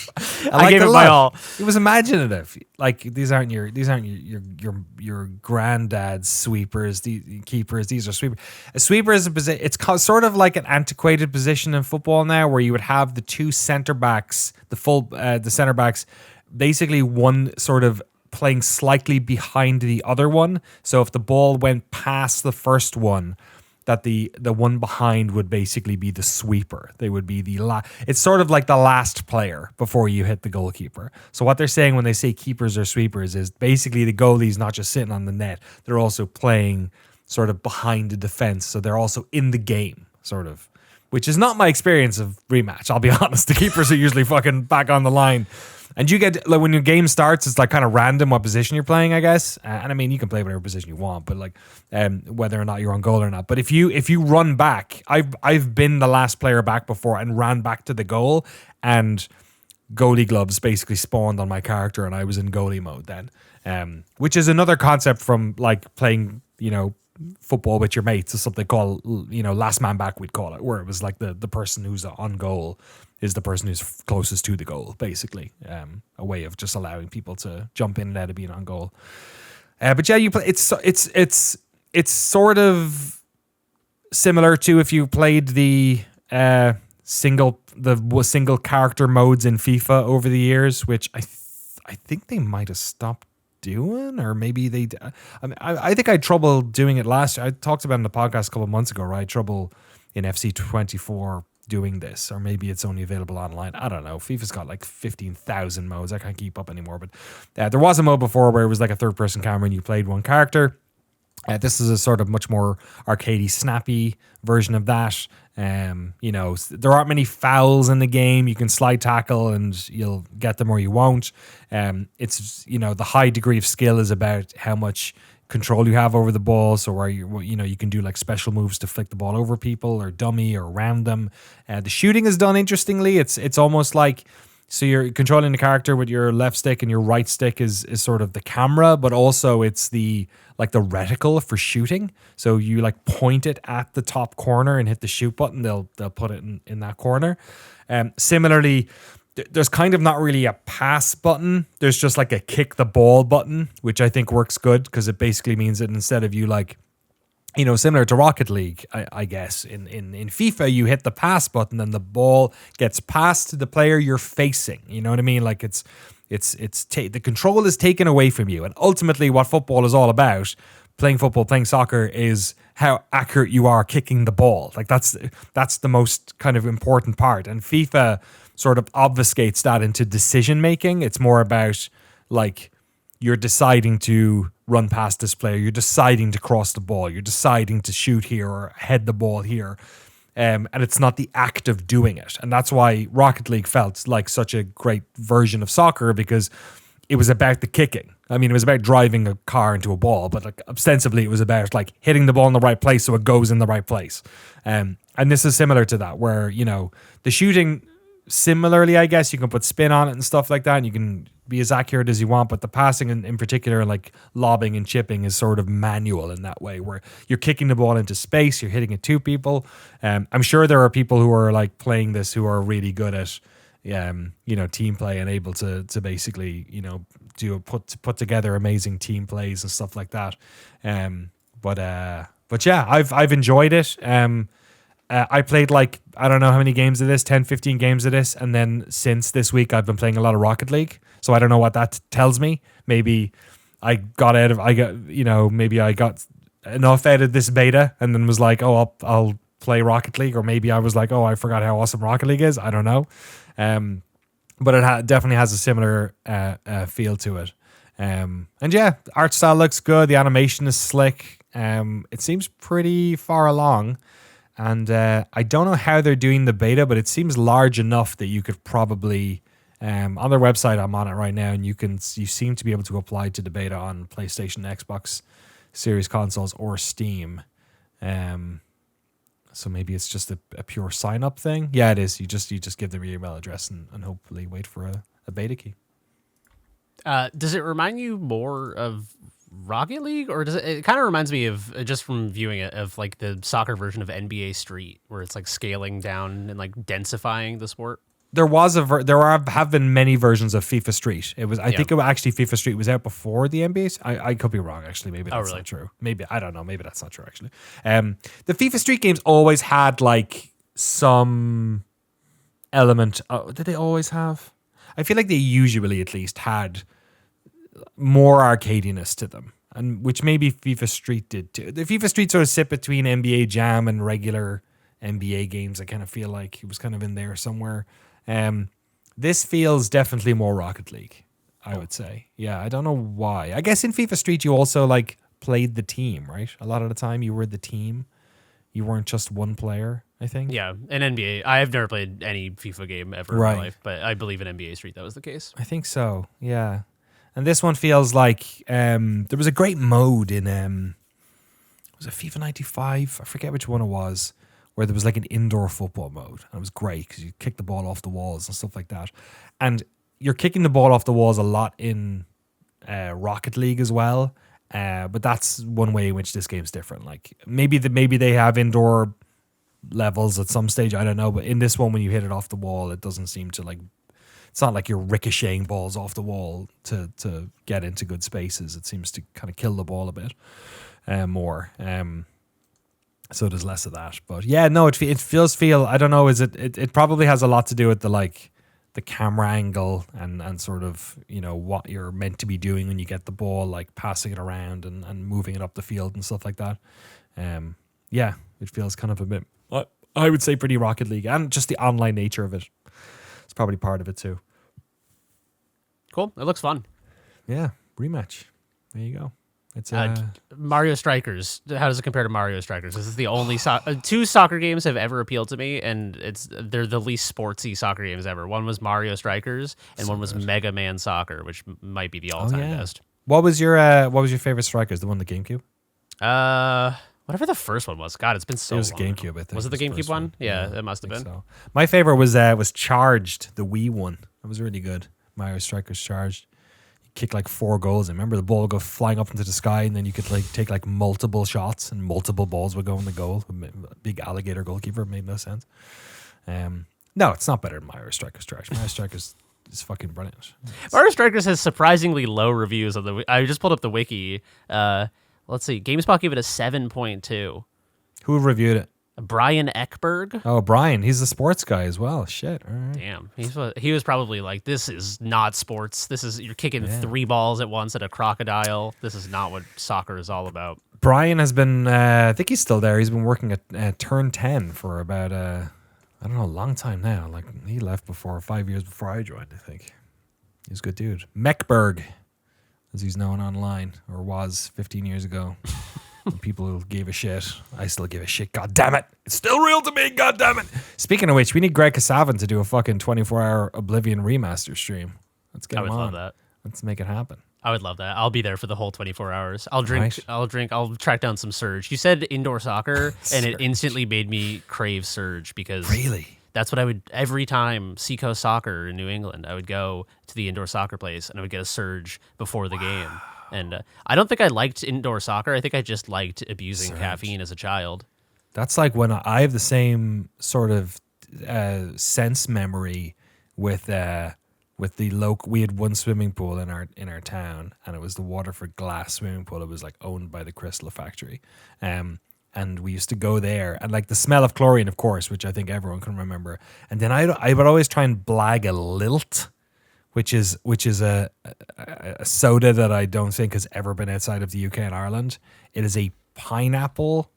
I gave it my all. It was imaginative. Like, these aren't your granddad's sweepers, the keepers. These are sweepers. A sweeper is a position. It's sort of like an antiquated position in football now, where you would have the two center backs, the center backs, basically one sort of playing slightly behind the other one. So if the ball went past the first one, that the one behind would basically be the sweeper. They would be it's sort of like the last player before you hit the goalkeeper. So what they're saying when they say keepers or sweepers is basically the goalie's not just sitting on the net, they're also playing sort of behind the defense. So they're also in the game, sort of, which is not my experience of Rematch. I'll be honest. The keepers are usually fucking back on the line. And you get, like, when your game starts, it's like kind of random what position you're playing, I guess. And I mean, you can play whatever position you want, but like whether or not you're on goal or not. But if you run back, I've been the last player back before and ran back to the goal, and goalie gloves basically spawned on my character, and I was in goalie mode then, which is another concept from like playing, football with your mates. Is something called, last man back, we'd call it, where it was like the person who's on goal is the person who's closest to the goal, basically. A way of just allowing people to jump in and out of being on goal. But yeah, you play. It's sort of similar to if you played the single character modes in FIFA over the years, which I think they might have stopped doing, or maybe they. I think I had trouble doing it last year. I talked about it in the podcast a couple of months ago, right? Trouble in FC24 doing this, or maybe it's only available online. I don't know. FIFA's got like 15,000 modes. I can't keep up anymore. But there was a mode before where it was like a third-person camera and you played one character. This is a sort of much more arcadey, snappy version of that. There aren't many fouls in the game. You can slide tackle and you'll get them or you won't. It's the high degree of skill is about how much control you have over the ball. So where you can do like special moves to flick the ball over people or dummy or around them. The shooting is done interestingly. It's almost like, so you're controlling the character with your left stick and your right stick is sort of the camera, but also it's the reticle for shooting. So you like point it at the top corner and hit the shoot button. They'll put it in that corner. Similarly, there's kind of not really a pass button. There's just like a kick the ball button, which I think works good because it basically means that instead of you like, similar to Rocket League, I guess, in FIFA, you hit the pass button and the ball gets passed to the player you're facing. You know what I mean? Like the control is taken away from you. And ultimately what football is all about, playing football, playing soccer, is how accurate you are kicking the ball. Like that's the most kind of important part. And FIFA sort of obfuscates that into decision making. It's more about like you're deciding to run past this player, you're deciding to cross the ball, you're deciding to shoot here or head the ball here. And it's not the act of doing it. And that's why Rocket League felt like such a great version of soccer, because it was about the kicking. I mean, it was about driving a car into a ball, but like ostensibly it was about like hitting the ball in the right place so it goes in the right place. And this is similar to that, where, the shooting, similarly, I guess you can put spin on it and stuff like that, and you can be as accurate as you want, but the passing in particular, like lobbing and chipping, is sort of manual in that way, where you're kicking the ball into space, you're hitting it to people. I'm sure there are people who are like playing this who are really good at team play and able to basically put together amazing team plays and stuff like that. But yeah, I've enjoyed it. I played like, I don't know how many games of this, 10, 15 games of this. And then since this week, I've been playing a lot of Rocket League. So I don't know what that tells me. Maybe I got enough out of this beta and then was like, oh, I'll play Rocket League. Or maybe I was like, oh, I forgot how awesome Rocket League is. I don't know. But it definitely has a similar feel to it. And yeah, art style looks good. The animation is slick. It seems pretty far along. And I don't know how they're doing the beta, but it seems large enough that you could probably, on their website, I'm on it right now, and you seem to be able to apply to the beta on PlayStation, Xbox Series consoles, or Steam. So maybe it's just a pure sign up thing. Yeah, it is. You just give them your email address and hopefully wait for a beta key. Does it remind you more of Rocket League, or does it kind of reminds me of, just from viewing it, of like the soccer version of NBA Street, where it's like scaling down and like densifying the sport? There have been many versions of FIFA Street. It was, I think actually FIFA Street was out before the NBA. I could be wrong, actually. Maybe that's not true. Maybe, I don't know. Maybe that's not true, actually. The FIFA Street games always had like some element. Did they always have? I feel like they usually at least had more arcadiness to them, and which maybe FIFA Street did too. The FIFA Street sort of sit between NBA Jam and regular NBA games. I kind of feel like it was kind of in there somewhere. This feels definitely more Rocket League, I would say. Yeah, I don't know why. I guess in FIFA Street you also like played the team, right? A lot of the time you were the team. You weren't just one player, I think. Yeah, in NBA, I have never played any FIFA game ever in my life, but I believe in NBA Street that was the case. I think so, yeah. And this one feels like there was a great mode in, was it FIFA 95? I forget which one it was, where there was like an indoor football mode. And it was great because you kick the ball off the walls and stuff like that. And you're kicking the ball off the walls a lot in Rocket League as well. But that's one way in which this game's different. Like maybe they have indoor levels at some stage. I don't know. But in this one, when you hit it off the wall, it doesn't seem to like. It's not like you're ricocheting balls off the wall to get into good spaces. It seems to kind of kill the ball a bit more. So there's less of that. But yeah, no, it feels. I don't know. It probably has a lot to do with the camera angle and sort of, you know, what you're meant to be doing when you get the ball, like passing it around and moving it up the field and stuff like that. Yeah, it feels kind of a bit, I would say, pretty Rocket League, and just the online nature of it. It's probably part of it too. Cool. It looks fun. Yeah, Rematch. There you go. It's Mario Strikers. How does it compare to Mario Strikers? This is the only two soccer games have ever appealed to me, and they're the least sportsy soccer games ever. One was Mario Strikers, and one was Mega Man Soccer, which might be the all-time best. What was your favorite Strikers? The one on the GameCube? Whatever the first one was. God, it's been so long. It was GameCube, I think. Was it the GameCube one? Yeah, it must have been. So. My favorite was Charged, the Wii one. That was really good. Mario Strikers Charged. You kick like 4 goals. And remember, the ball would go flying up into the sky, and then you could like take like multiple shots, and multiple balls would go in the goal. A big alligator goalkeeper. It made no sense. No, it's not better than Mario Strikers Charged. Mario Strikers is fucking brilliant. Mario Strikers has surprisingly low reviews on the. I just pulled up the wiki. Let's see. GameSpot gave it a 7.2. Who reviewed it? Brian Ekberg. Oh, Brian. He's a sports guy as well. Shit. All right. Damn. He was probably like, this is not sports. You're kicking 3 balls at once at a crocodile. This is not what soccer is all about. Brian has been, I think he's still there. He's been working at Turn 10 for about, I don't know, a long time now. Like he left 5 years before I joined, I think. He's a good dude. Mechberg, as he's known online, or was 15 years ago. People who gave a shit. I still give a shit. God damn it. It's still real to me. God damn it. Speaking of which, we need Greg Kasavin to do a fucking 24-hour Oblivion Remaster stream. Let's get him on. I would love that. Let's make it happen. I would love that. I'll be there for the whole 24 hours. I'll drink. I'll track down some Surge. You said indoor soccer, and it instantly made me crave Surge because really, that's what I would every time Seacoast Soccer in New England. I would go to the indoor soccer place and I would get a Surge before the game. And I don't think I liked indoor soccer. I think I just liked abusing caffeine as a child. That's like when I have the same sort of sense memory with the local. We had one swimming pool in our town, and it was the Waterford Glass swimming pool. It was like owned by the Crystal Factory, and we used to go there, and like the smell of chlorine, of course, which I think everyone can remember. And then I would always try and blag a Lilt, which is a soda that I don't think has ever been outside of the UK and Ireland. It is a pineapple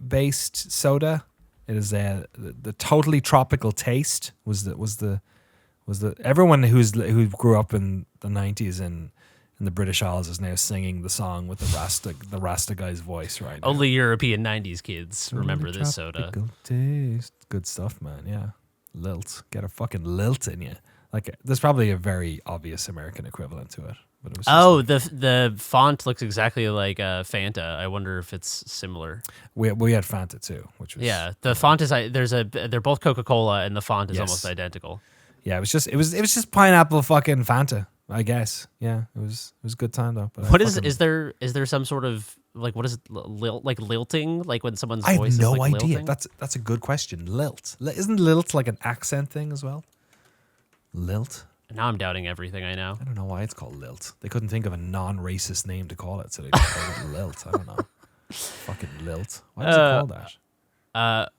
based soda. It is the totally tropical taste was the everyone who grew up in the 90s in the British Isles is now singing the song with the Rasta guy's voice right now. Only European 90s kids remember this soda. Taste. Good stuff, man. Yeah. Lilt. Get a fucking Lilt in you. Like, there's probably a very obvious American equivalent to it. But it was the font looks exactly like Fanta. I wonder if it's similar. We had Fanta too, which was the font is they're both Coca-Cola and the font is almost identical. Yeah, it was just pineapple fucking Fanta, I guess. Yeah, it was a good time though. But what is there some sort of like what is like lilting, like when someone's voice is like idea. Lilting? That's a good question. Lilt. Isn't lilt like an accent thing as well? Lilt. Now I'm doubting everything I know. I don't know why it's called Lilt. They couldn't think of a non-racist name to call it, so they just called it Lilt. I don't know. Fucking Lilt. Why is it called that?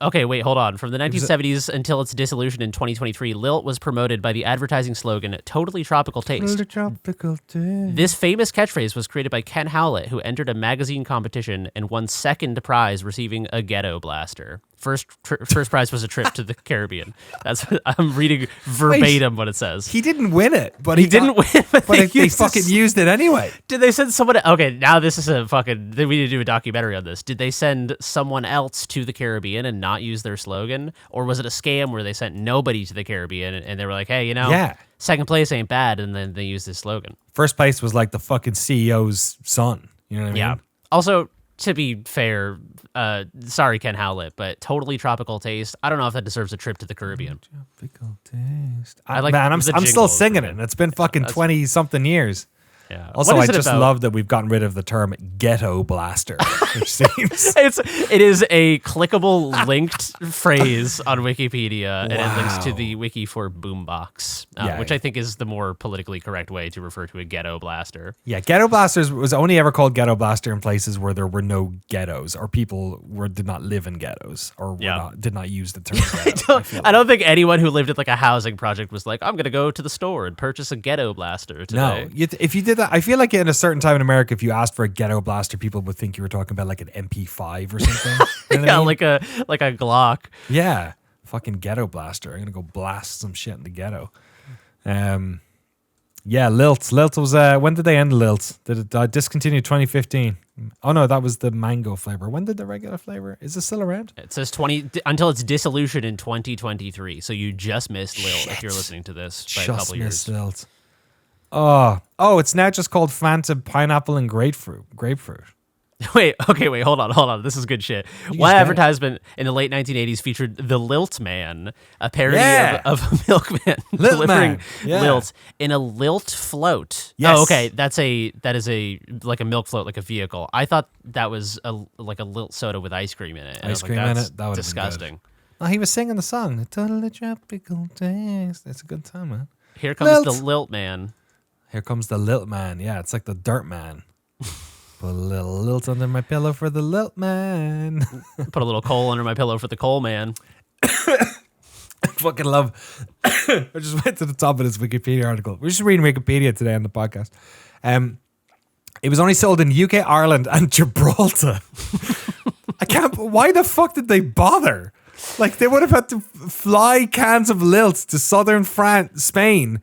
Okay, wait, hold on. From the 1970s until its dissolution in 2023, Lilt was promoted by the advertising slogan, Totally Tropical Taste. Tropical taste. This famous catchphrase was created by Ken Howlett, who entered a magazine competition and won second prize, receiving a ghetto blaster. First prize was a trip to the Caribbean. I'm reading verbatim what it says. He didn't win it, but He didn't win, but they fucking used it anyway. Did they send someone? Okay, now this is a fucking. We need to do a documentary on this. Did they send someone else to the Caribbean and not use their slogan, or was it a scam where they sent nobody to the Caribbean and they were like, "Hey, second place ain't bad," and then they used this slogan. First place was like the fucking CEO's son. You know what I mean? Yeah. Also, to be fair, sorry, Ken Howlett, but Totally Tropical Taste. I don't know if that deserves a trip to the Caribbean. Tropical taste. I like. Man, I'm the still jingles, singing it. It's been fucking 20 something years. Yeah. Also, What I is it just about? love that we've gotten rid of the term ghetto blaster, which seems It is a clickable linked phrase on Wikipedia, and it links to Wow. the wiki for boombox, which I think is the more politically correct way to refer to a ghetto blaster. yeah. Ghetto blasters was only ever called ghetto blaster in places where there were no ghettos or people did not live in ghettos or did not use the term ghetto. I don't think anyone who lived at like a housing project was like, I'm going to go to the store and purchase a ghetto blaster today. No, if you did that, I feel like in a certain time in America, if you asked for a ghetto blaster, people would think you were talking about like an MP5 or something. You know what I mean? like a Glock. Yeah, fucking ghetto blaster. I'm gonna go blast some shit in the ghetto. Yeah, Lilt. Lilt was. When did they end Lilt? Did it discontinue 2015? Oh no, that was the mango flavor. When did the regular flavor? Is it still around? It says 20 until its dissolution in 2023. So you just missed Lilt if you're listening to this by a couple years. Lilt. Oh, it's now just called Fanta pineapple and grapefruit. Wait, hold on. This is good shit. One advertisement in the late 1980s featured the Lilt Man, a parody of a milkman delivering Lilt in a Lilt float. Yes. Oh, okay. That is a like a milk float, like a vehicle. I thought that was like a Lilt Soda with ice cream in it. And Ice cream in it? That would have been disgusting. Oh, he was singing the song. The totally tropical taste. It's a good time, man. Here comes the Lilt Man. Here comes the Lilt Man. Yeah, it's like the Dirt Man. Put a little lilt under my pillow for the Lilt Man. Put a little coal under my pillow for the Coal Man. I fucking love. I just went to the top of this Wikipedia article. We're just reading Wikipedia today on the podcast. It was only sold in UK, Ireland, and Gibraltar. Why the fuck did they bother? Like, they would have had to fly cans of Lilt to southern France, Spain,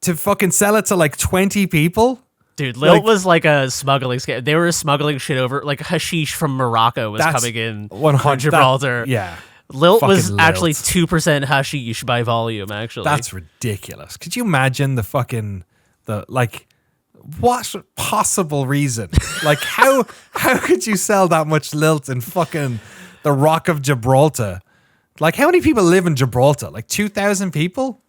to fucking sell it to like 20 people. Dude, Lilt was like a smuggling scam. They were smuggling shit over, like hashish from Morocco was coming in on Gibraltar. Lilt was actually 2% hashish by volume, actually. That's ridiculous. Could you imagine what possible reason? Like, how could you sell that much Lilt in fucking the Rock of Gibraltar? Like, how many people live in Gibraltar? Like 2,000 people?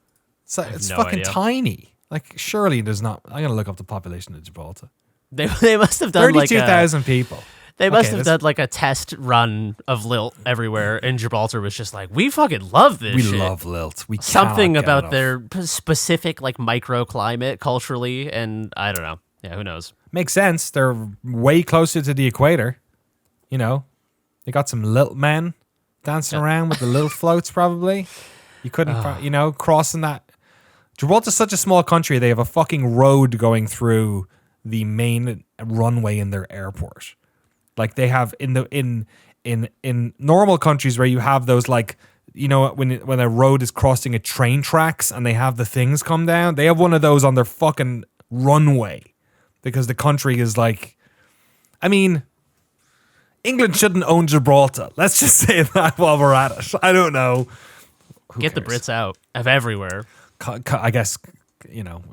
It's no fucking idea. Tiny. Like, surely there's not. I'm gonna look up the population of Gibraltar. They must have done 32,000 people. They must have done like a test run of Lilt everywhere, and Gibraltar was just like, we fucking love this. We shit. love Lilt. We something cannot get about enough. their specific like microclimate culturally, and I don't know. Yeah, who knows? Makes sense. They're way closer to the equator. You know, they got some Lilt men dancing around with the little floats. Probably you couldn't, crossing that. Gibraltar's such a small country. They have a fucking road going through the main runway in their airport. Like they have in normal countries where you have those like, you know, when a road is crossing a train tracks and they have the things come down. They have one of those on their fucking runway because the country is like, I mean, England shouldn't own Gibraltar. Let's just say that while we're at it. I don't know. Get the Brits out of everywhere. I guess, you know,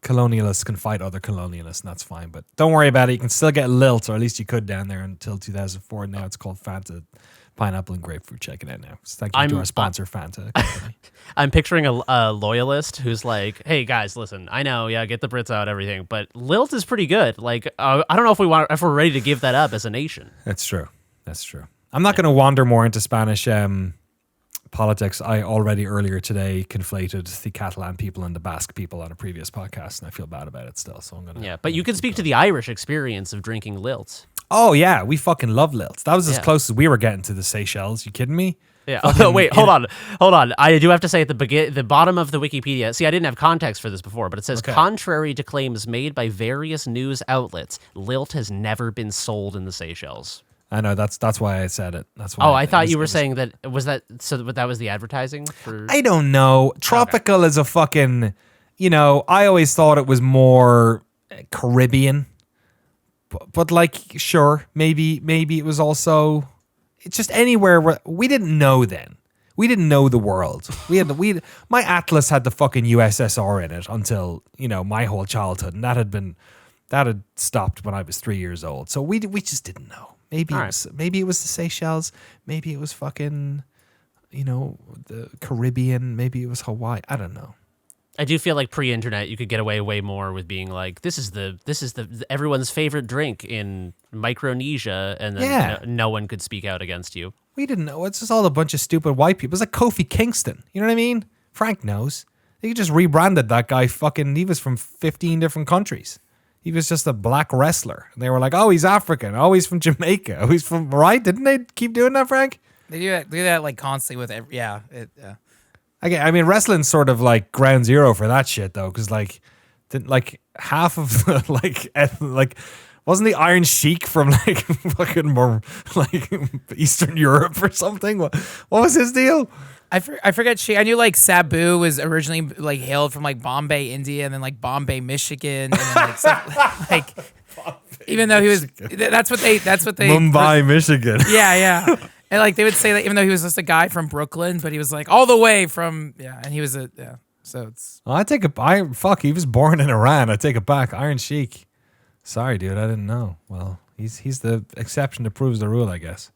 colonialists can fight other colonialists, and that's fine. But don't worry about it. You can still get Lilt, or at least you could down there until 2004. Now it's called Fanta Pineapple and Grapefruit. Check it out now. So thank you to our sponsor, Fanta company. I'm picturing a loyalist who's like, hey, guys, listen, I know, get the Brits out, everything, but Lilt is pretty good. Like, I don't know if we're ready to give that up as a nation. That's true. I'm not going to wander more into Spanish politics. I already earlier today conflated the Catalan people and the Basque people on a previous podcast, and I feel bad about it still. So I'm gonna. Yeah, but you can speak to the Irish experience of drinking Lilt. Oh yeah, we fucking love Lilt. That was as close as we were getting to the Seychelles. You kidding me? Yeah. Oh, wait, hold on. I do have to say at the bottom of the Wikipedia. See, I didn't have context for this before, but it says, contrary to claims made by various news outlets, Lilt has never been sold in the Seychelles. I know that's why I said it. That's why. Oh, I thought you were saying that that was the advertising for. I don't know. Tropical is a fucking. I always thought it was more Caribbean, but like, sure, maybe it was also. It's just anywhere where we didn't know then. We didn't know the world. My Atlas had the fucking USSR in it until, my whole childhood. And that had stopped when I was 3 years old. So we just didn't know. Maybe it was the Seychelles. Maybe it was fucking, the Caribbean. Maybe it was Hawaii. I don't know. I do feel like pre-internet, you could get away way more with being like, this is the everyone's favorite drink in Micronesia, and then no one could speak out against you. We didn't know. It's just all a bunch of stupid white people. It was like Kofi Kingston. You know what I mean? Frank knows. They just rebranded that guy. He was from 15 different countries. He was just a black wrestler. And they were like, oh, he's African. Oh, he's from Jamaica. Oh, he's from, right? Didn't they keep doing that, Frank? They do that like constantly with every, Okay, I mean, wrestling's sort of like ground zero for that shit, though, because half of the, wasn't the Iron Sheik from like fucking more like Eastern Europe or something? What was his deal? I forget. I knew like Sabu was originally like hailed from like Bombay, India, and then like Bombay, Michigan, and then like, like even though he was, that's what they Mumbai, Michigan. Yeah. And like they would say that even though he was just a guy from Brooklyn, but he was like all the way from and he was so it's. Oh, he was born in Iran. I take it back. Iron Sheik. Sorry, dude, I didn't know. Well, he's the exception that proves the rule, I guess.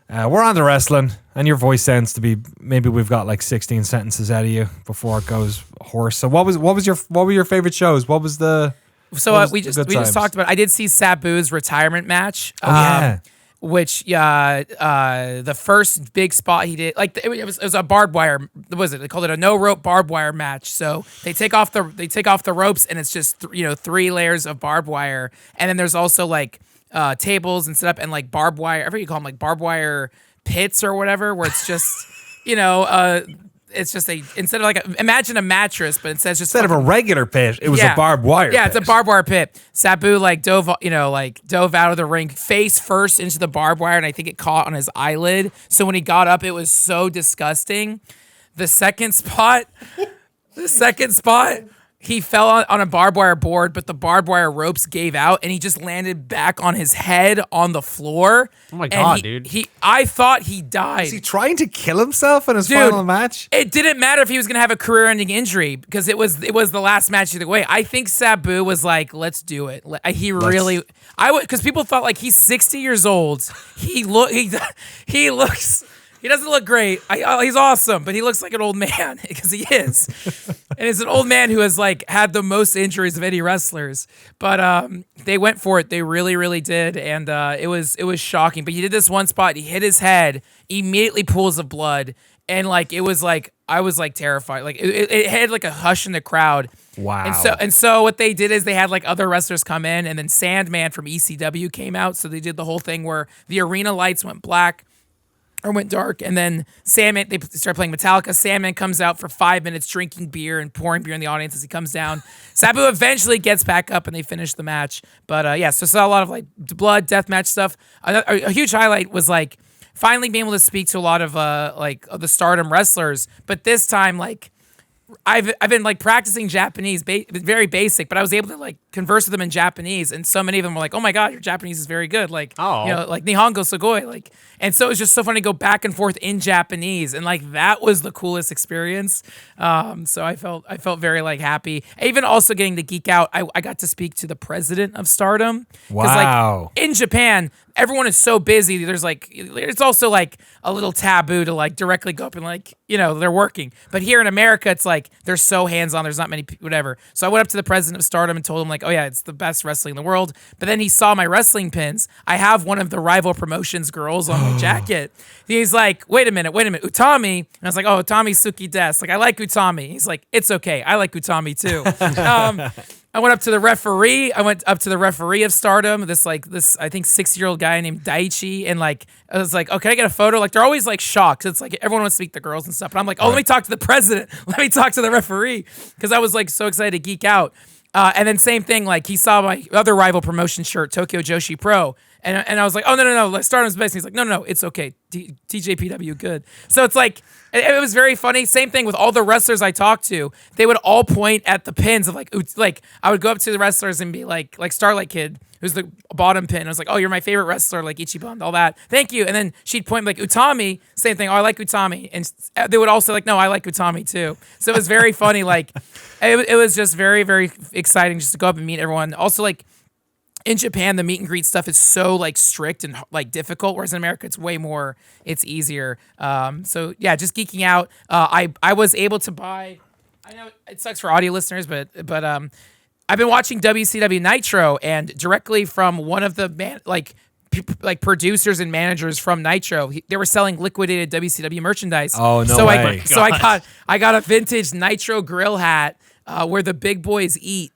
We're on to wrestling, and your voice sounds to be maybe we've got like 16 sentences out of you before it goes hoarse. So what were your favorite shows? What was the? So we just talked about. I did see Sabu's retirement match. Oh yeah. Which the first big spot he did, like it was a barbed wire. What was it? They called it a no rope barbed wire match. So they take off the ropes, and it's just 3 layers of barbed wire, and then there's also like tables and set up and like barbed wire. I forget what you call them, like barbed wire pits or whatever, where it's just it's just instead of imagine a mattress, but instead of a regular pit, it was a barbed wire. Yeah, pit. It's a barbed wire pit. Sabu dove out of the ring face first into the barbed wire, and I think it caught on his eyelid. So when he got up, it was so disgusting. The second spot, he fell on a barbed wire board, but the barbed wire ropes gave out, and he just landed back on his head on the floor. Oh my god, dude! I thought he died. Was he trying to kill himself in his final match? It didn't matter if he was gonna have a career-ending injury because it was the last match either way. I think Sabu was like, "Let's do it." Because people thought like he's 60 years old. He looks. He doesn't look great. He's awesome, but he looks like an old man because he is. And it's an old man who has had the most injuries of any wrestlers. But they went for it. They really, really did. And it was shocking. But he did this one spot. He hit his head, immediately pools of blood. And it was I was terrified. It had a hush in the crowd. Wow. And so what they did is they had other wrestlers come in, and then Sandman from ECW came out. So they did the whole thing where the arena lights went black. Or went dark, and then Sandman, they started playing Metallica. Sandman comes out for 5 minutes drinking beer and pouring beer in the audience as he comes down. Sabu eventually gets back up, and they finish the match. But so saw a lot of blood, deathmatch stuff. A huge highlight was finally being able to speak to a lot of the Stardom wrestlers, but this time I've been practicing Japanese, very basic, but I was able to converse with them in Japanese, and so many of them were like, "Oh my god, your Japanese is very good!" Nihongo sugoi, and so it was just so funny to go back and forth in Japanese, and that was the coolest experience. So I felt very happy. Even also getting to geek out, I got to speak to the president of Stardom. Wow! In Japan, everyone is so busy. It's also a little taboo to directly go up and they're working. But here in America, it's they're so hands-on. There's not many whatever. So I went up to the president of Stardom and told him oh yeah, it's the best wrestling in the world. But then he saw my wrestling pins. I have one of the Rival Promotions girls on my jacket. He's like, wait a minute, Utami. And I was like, oh, Utami Suki Des. I like Utami. He's like, it's okay. I like Utami too. I went up to the referee. I went up to the referee of Stardom. This I think 6-year-old guy named Daichi, and like I was like, oh, can I get a photo? Like they're always like shocked. It's like everyone wants to meet the girls and stuff, but I'm like, oh, let me talk to the president. Let me talk to the referee because I was like so excited to geek out. And then same thing, like he saw my other rival promotion shirt, Tokyo Joshi Pro. And I was like, oh, no, like, Stardom's best. And he's like, no, it's okay. TJPW, good. So it's like, it was very funny. Same thing with all the wrestlers I talked to. They would all point at the pins of like I would go up to the wrestlers and be like Starlight Kid, who's the bottom pin. I was like, oh, you're my favorite wrestler, like Ichiban, all that. Thank you. And then she'd point like Utami, same thing. Oh, I like Utami. And they would also like, no, I like Utami too. So it was very funny. Like, it was just very, very exciting just to go up and meet everyone. Also, like, in Japan, the meet and greet stuff is so like strict and like difficult, whereas in America, it's easier. So yeah, just geeking out. I was able to buy. I know it sucks for audio listeners, but I've been watching WCW Nitro, and directly from one of the producers and managers from Nitro, they were selling liquidated WCW merchandise. Oh no way! I got a vintage Nitro grill hat. Where the big boys eat,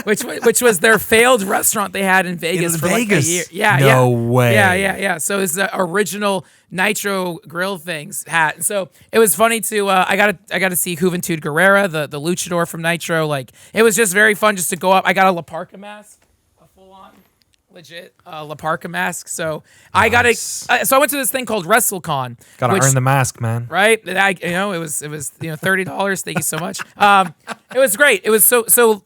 which was their failed restaurant they had in Vegas for like a year. Yeah, no way. Yeah. So it's the original Nitro grill things hat. So it was funny to I got to see Juventud Guerrera, the luchador from Nitro. Like it was just very fun just to go up. I got a La Parka mask, a full on legit La Parka mask. So nice. So I went to this thing called WrestleCon. Gotta earn the mask, man. Right? It was $30. Thank you so much. It was great. It was so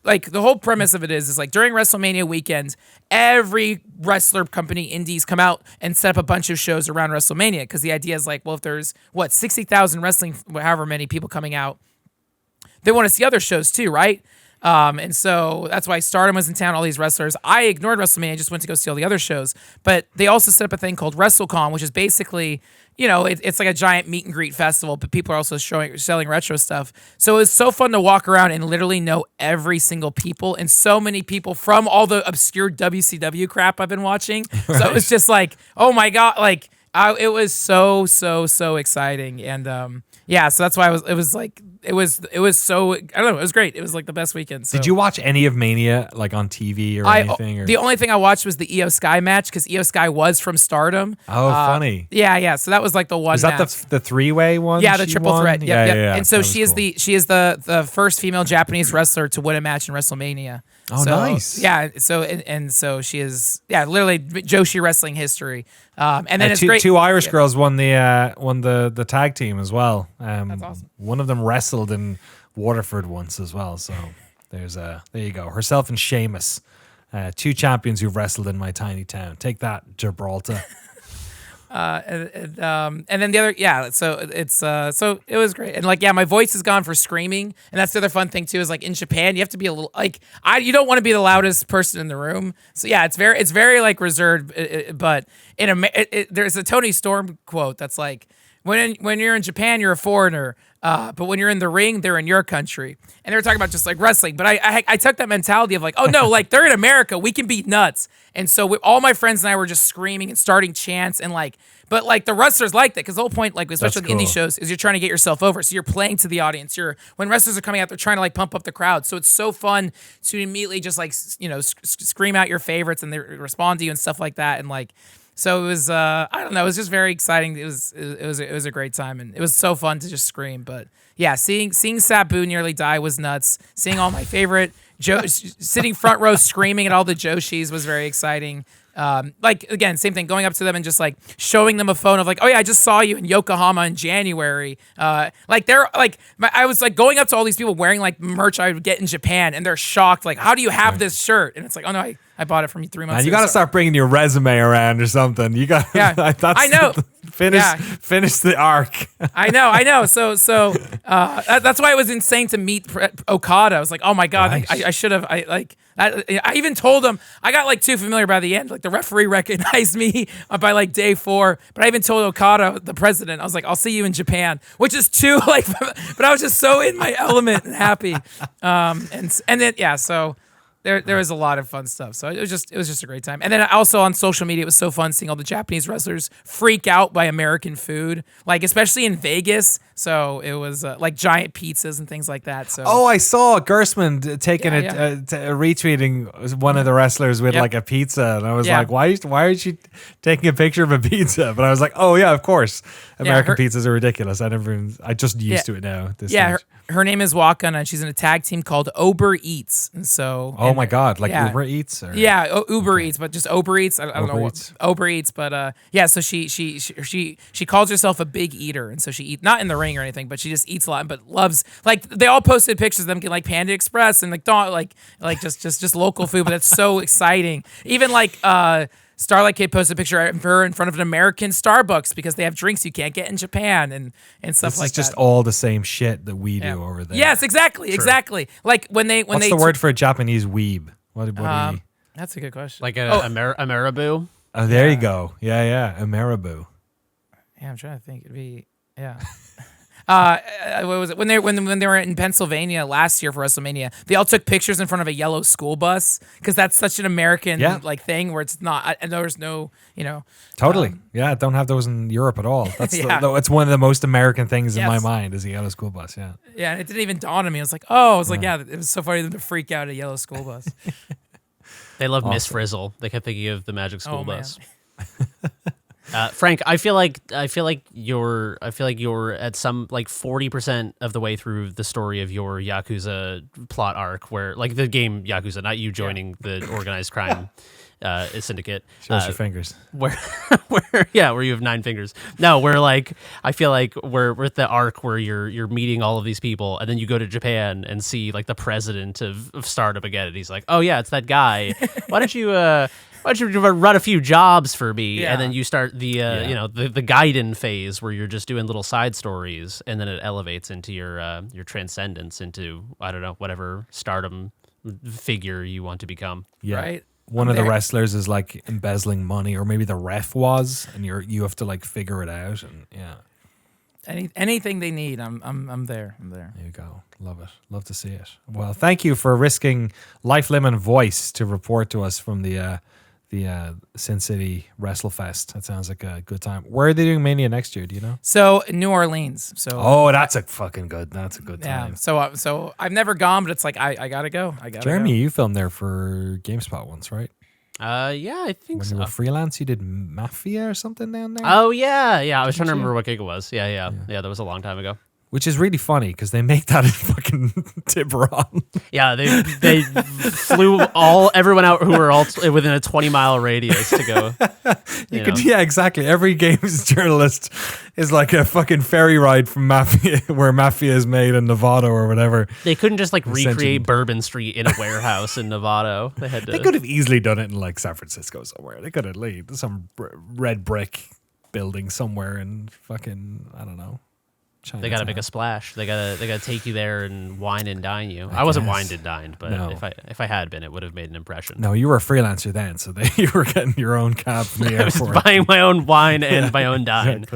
like the whole premise of it is like during WrestleMania weekend, every wrestler company indies come out and set up a bunch of shows around WrestleMania because the idea is like, well, if there's 60,000 wrestling, however many people coming out, they want to see other shows too, right? And so that's why Stardom was in town, all these wrestlers. I ignored WrestleMania, I just went to go see all the other shows. But they also set up a thing called WrestleCon, which is basically, it's like a giant meet and greet festival, but people are also selling retro stuff. So it was so fun to walk around and literally know every single people and so many people from all the obscure WCW crap I've been watching. Right. So it was just like, oh my God, like it was so exciting. And yeah, so that's why it was so, I don't know, it was great. It was like the best weekend. So. Did you watch any of Mania like on TV or anything? The only thing I watched was the Io Sky match because Io Sky was from Stardom. Oh, funny. Yeah. So that was like the one. Was that the three-way one? Yeah, the triple threat. Yeah. And so she is the first female Japanese wrestler to win a match in WrestleMania. Oh, so, nice. Yeah. So and so she is literally Joshi wrestling history. And then it's great. Two Irish girls won the tag team as well. That's awesome. One of them wrestled in Waterford once as well. So there you go. Herself and Sheamus, two champions who've wrestled in my tiny town. Take that, Gibraltar. And then the other, so it's so it was great. And like, my voice is gone for screaming, and that's the other fun thing too, is like in Japan you have to be a little like you don't want to be the loudest person in the room. So yeah, it's very like reserved, but there's a Tony Storm quote that's like, when you're in Japan, you're a foreigner. But when you're in the ring, they're in your country. And they were talking about just like wrestling. But I took that mentality of like, oh no, like they're in America. We can be nuts. And so all my friends and I were just screaming and starting chants and like, but like the wrestlers liked it because the whole point, like especially with indie shows, is you're trying to get yourself over. So you're playing to the audience. When wrestlers are coming out, they're trying to like pump up the crowd. So it's so fun to immediately just like scream out your favorites and they respond to you and stuff like that. And like. So it was, I don't know, it was just very exciting. It was a great time, and it was so fun to just scream. But yeah, seeing Sabu nearly die was nuts. Seeing all my favorite sitting front row screaming at all the Joshis was very exciting. Like again, same thing, going up to them and just like showing them a phone of like, oh yeah, I just saw you in Yokohama in January. Like they're like, I was like going up to all these people wearing like merch I would get in Japan, and they're shocked, like, how do you have this shirt? And it's like, oh no, I bought it from you 3 months ago. You got to start bringing your resume around or something. You got, I know. Finish the arc. I know. So that's why it was insane to meet Okada. I was like, oh my God, nice. I should have. I even told him, I got like too familiar by the end. Like the referee recognized me by like day 4, but I even told Okada, the president, I was like, I'll see you in Japan, which is too like, but I was just so in my element and happy. And then, so there was a lot of fun stuff. So it was just a great time. And then also on social media, it was so fun seeing all the Japanese wrestlers freak out by American food, like especially in Vegas. So it was like giant pizzas and things like that. So I saw Gersman taking retweeting one of the wrestlers with like a pizza, and I was like, why is she taking a picture of a pizza? But I was like, oh yeah, of course, American pizzas are ridiculous. I just used to it now. Her name is Waka, and she's in a tag team called Uber Eats. And so, my God, like Uber Eats? Or? Yeah, Uber Eats, but just Uber Eats. I don't know what Uber Eats, but so she calls herself a big eater, and so she eats not in the ring or anything, but she just eats a lot, but loves like they all posted pictures of them getting like Panda Express and like just local food, but it's so exciting. Even like Starlight Kid posted a picture of her in front of an American Starbucks because they have drinks you can't get in Japan and stuff like that. It's just all the same shit that we do over there. Yes, exactly. Like when they What's the word for a Japanese weeb? What that's a good question. Like a Ameribu? Oh, there you go. Yeah, Ameribu. Yeah, I'm trying to think. It'd be what was it when they were in Pennsylvania last year for WrestleMania? They all took pictures in front of a yellow school bus because that's such an American like thing where it's not. And there's no, Totally. Don't have those in Europe at all. That's it's one of the most American things in my mind is a yellow school bus. Yeah. Yeah, and it didn't even dawn on me. I was like, it was so funny them to freak out at a yellow school bus. They love Miss Frizzle. They kept thinking of the Magic School Bus. Frank, I feel like you're at some like 40% of the way through the story of your Yakuza plot arc, where like the game Yakuza, not you joining the organized crime syndicate. Shows your fingers. Where you have 9 fingers. No, where like I feel like we're at the arc where you're meeting all of these people, and then you go to Japan and see like the president of Startup again, and he's like, oh yeah, it's that guy. Why don't you run a few jobs for me? And then you start the the Gaiden phase where you're just doing little side stories, and then it elevates into your transcendence into, I don't know, whatever stardom figure you want to become. Yeah. Right. One of the wrestlers is like embezzling money, or maybe the ref was, and you have to like figure it out, and anything they need, I'm there. There you go. Love it. Love to see it. Well, thank you for risking life, limb, and voice to report to us from the Sin City WrestleFest. That sounds like a good time. Where are they doing Mania next year? Do you know? So New Orleans. So that's a good time. Yeah. So I've never gone, but it's like I gotta go. Jeremy, you filmed there for GameSpot once, right? Yeah, I think when so. you were freelance, you did Mafia or something down there. Oh yeah. I was trying to remember what gig it was. Yeah. That was a long time ago. Which is really funny because they make that in fucking Tiburon. Yeah, they flew everyone out who were all within a 20-mile radius to go. Yeah, exactly. Every games journalist is like a fucking ferry ride from Mafia, where Mafia is made in Nevada or whatever. They couldn't just like recreate Bourbon Street in a warehouse in Nevada. They could have easily done it in like San Francisco somewhere. They could have laid some red brick building somewhere in fucking, I don't know. They got to make a splash. They got to take you there and wine and dine you. I wasn't wined and dined, but if I had been, it would have made an impression. No, you were a freelancer then, so you were getting your own cab from the airport. I was buying my own wine and my own dine.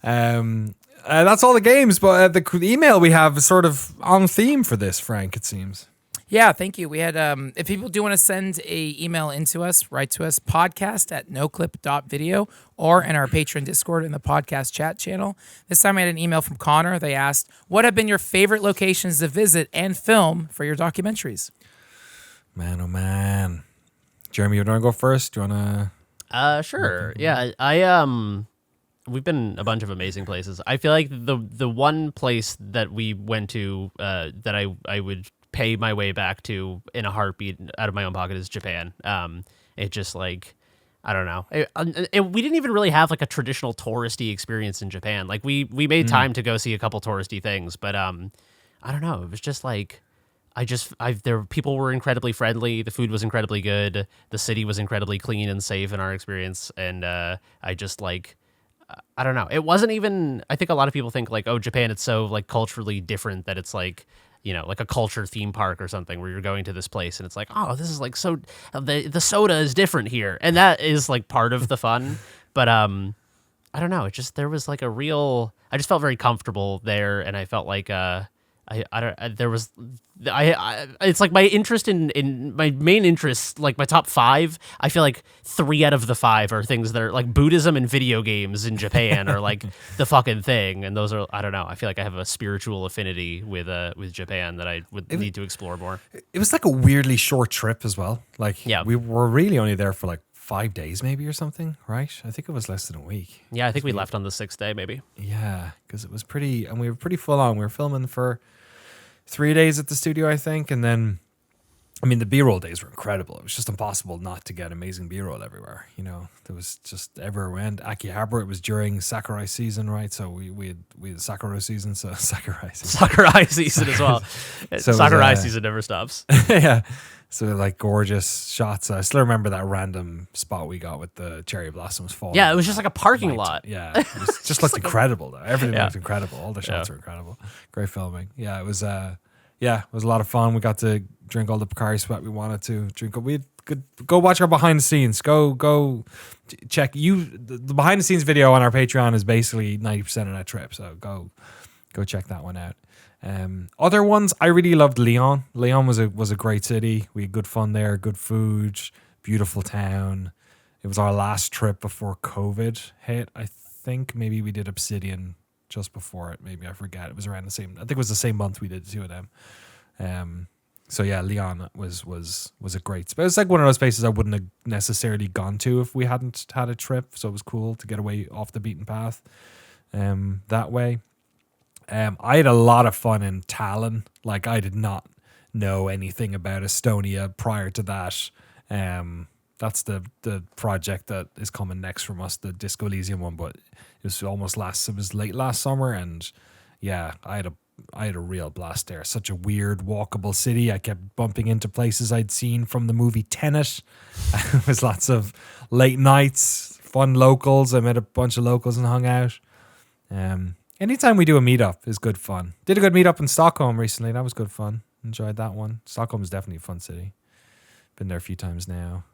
That's all the games, but the email we have is sort of on theme for this, Frank, it seems. Yeah, thank you. We had, if people do want to send a email into us, write to us, podcast@noclip.video, or in our Patreon Discord in the podcast chat channel. This time I had an email from Connor. They asked, what have been your favorite locations to visit and film for your documentaries? Man, oh man. Jeremy, you want to go first? Do you want to? Sure. Yeah, we've been a bunch of amazing places. I feel like the one place that we went to that I would pay my way back to in a heartbeat out of my own pocket is Japan. It just like, I don't know. We didn't even really have like a traditional touristy experience in Japan. Like we made time to go see a couple touristy things, but I don't know. It was just like, people were incredibly friendly. The food was incredibly good. The city was incredibly clean and safe in our experience. And I just like, I don't know. It wasn't even, I think a lot of people think like, oh, Japan, it's so like culturally different that it's like, like a culture theme park or something where you're going to this place and it's like, oh, this is like so, the soda is different here. And that is like part of the fun. But I don't know. It just, there was like I just felt very comfortable there. And I felt like I don't. There was, it's like my interest in my main interests, like my top 5. I feel like 3 out of the 5 are things that are like Buddhism and video games in Japan are like the fucking thing, and those are, I don't know. I feel like I have a spiritual affinity with Japan that I would need to explore more. It was like a weirdly short trip as well. Like, yeah, we were really only there for like 5 days maybe or something, right? I think it was less than a week. Yeah, I think we left on the 6th day maybe. Yeah, because it was pretty, and we were pretty full on. We were filming for 3 days at the studio, I think, and then, I mean, the B-roll days were incredible. It was just impossible not to get amazing B-roll everywhere. You know, there was just everywhere we went. Akihabara, it was during Sakurai season, right? So we had Sakurai season, so Sakurai season as well. So Sakurai season never stops. Yeah. So like gorgeous shots. I still remember that random spot we got with the cherry blossoms falling. Yeah, it was just like a parking lot. Yeah, it was, just looked incredible though. Everything looked incredible. All the shots were incredible. Great filming. Yeah, it was. It was a lot of fun. We got to drink all the Pocari Sweat we wanted to drink. We could go watch our behind the scenes. Go check the behind the scenes video on our Patreon is basically 90% of that trip. So go check that one out. Other ones, I really loved Lyon. Lyon was a great city. We had good fun there, good food, beautiful town. It was our last trip before COVID hit. I think maybe we did Obsidian just before it. Maybe I forget. It was around the same. I think it was the same month we did the 2 of them. So yeah, Lyon was a great spot. It's like one of those places I wouldn't have necessarily gone to if we hadn't had a trip. So it was cool to get away off the beaten path. That way. I had a lot of fun in Tallinn. Like, I did not know anything about Estonia prior to that. That's the project that is coming next from us, the Disco Elysium one. But it was late last summer, and yeah, I had a real blast there. Such a weird, walkable city. I kept bumping into places I'd seen from the movie Tenet. There was lots of late nights, fun locals. I met a bunch of locals and hung out. Anytime we do a meetup is good fun. Did a good meetup in Stockholm recently. That was good fun. Enjoyed that one. Stockholm is definitely a fun city. Been there a few times now.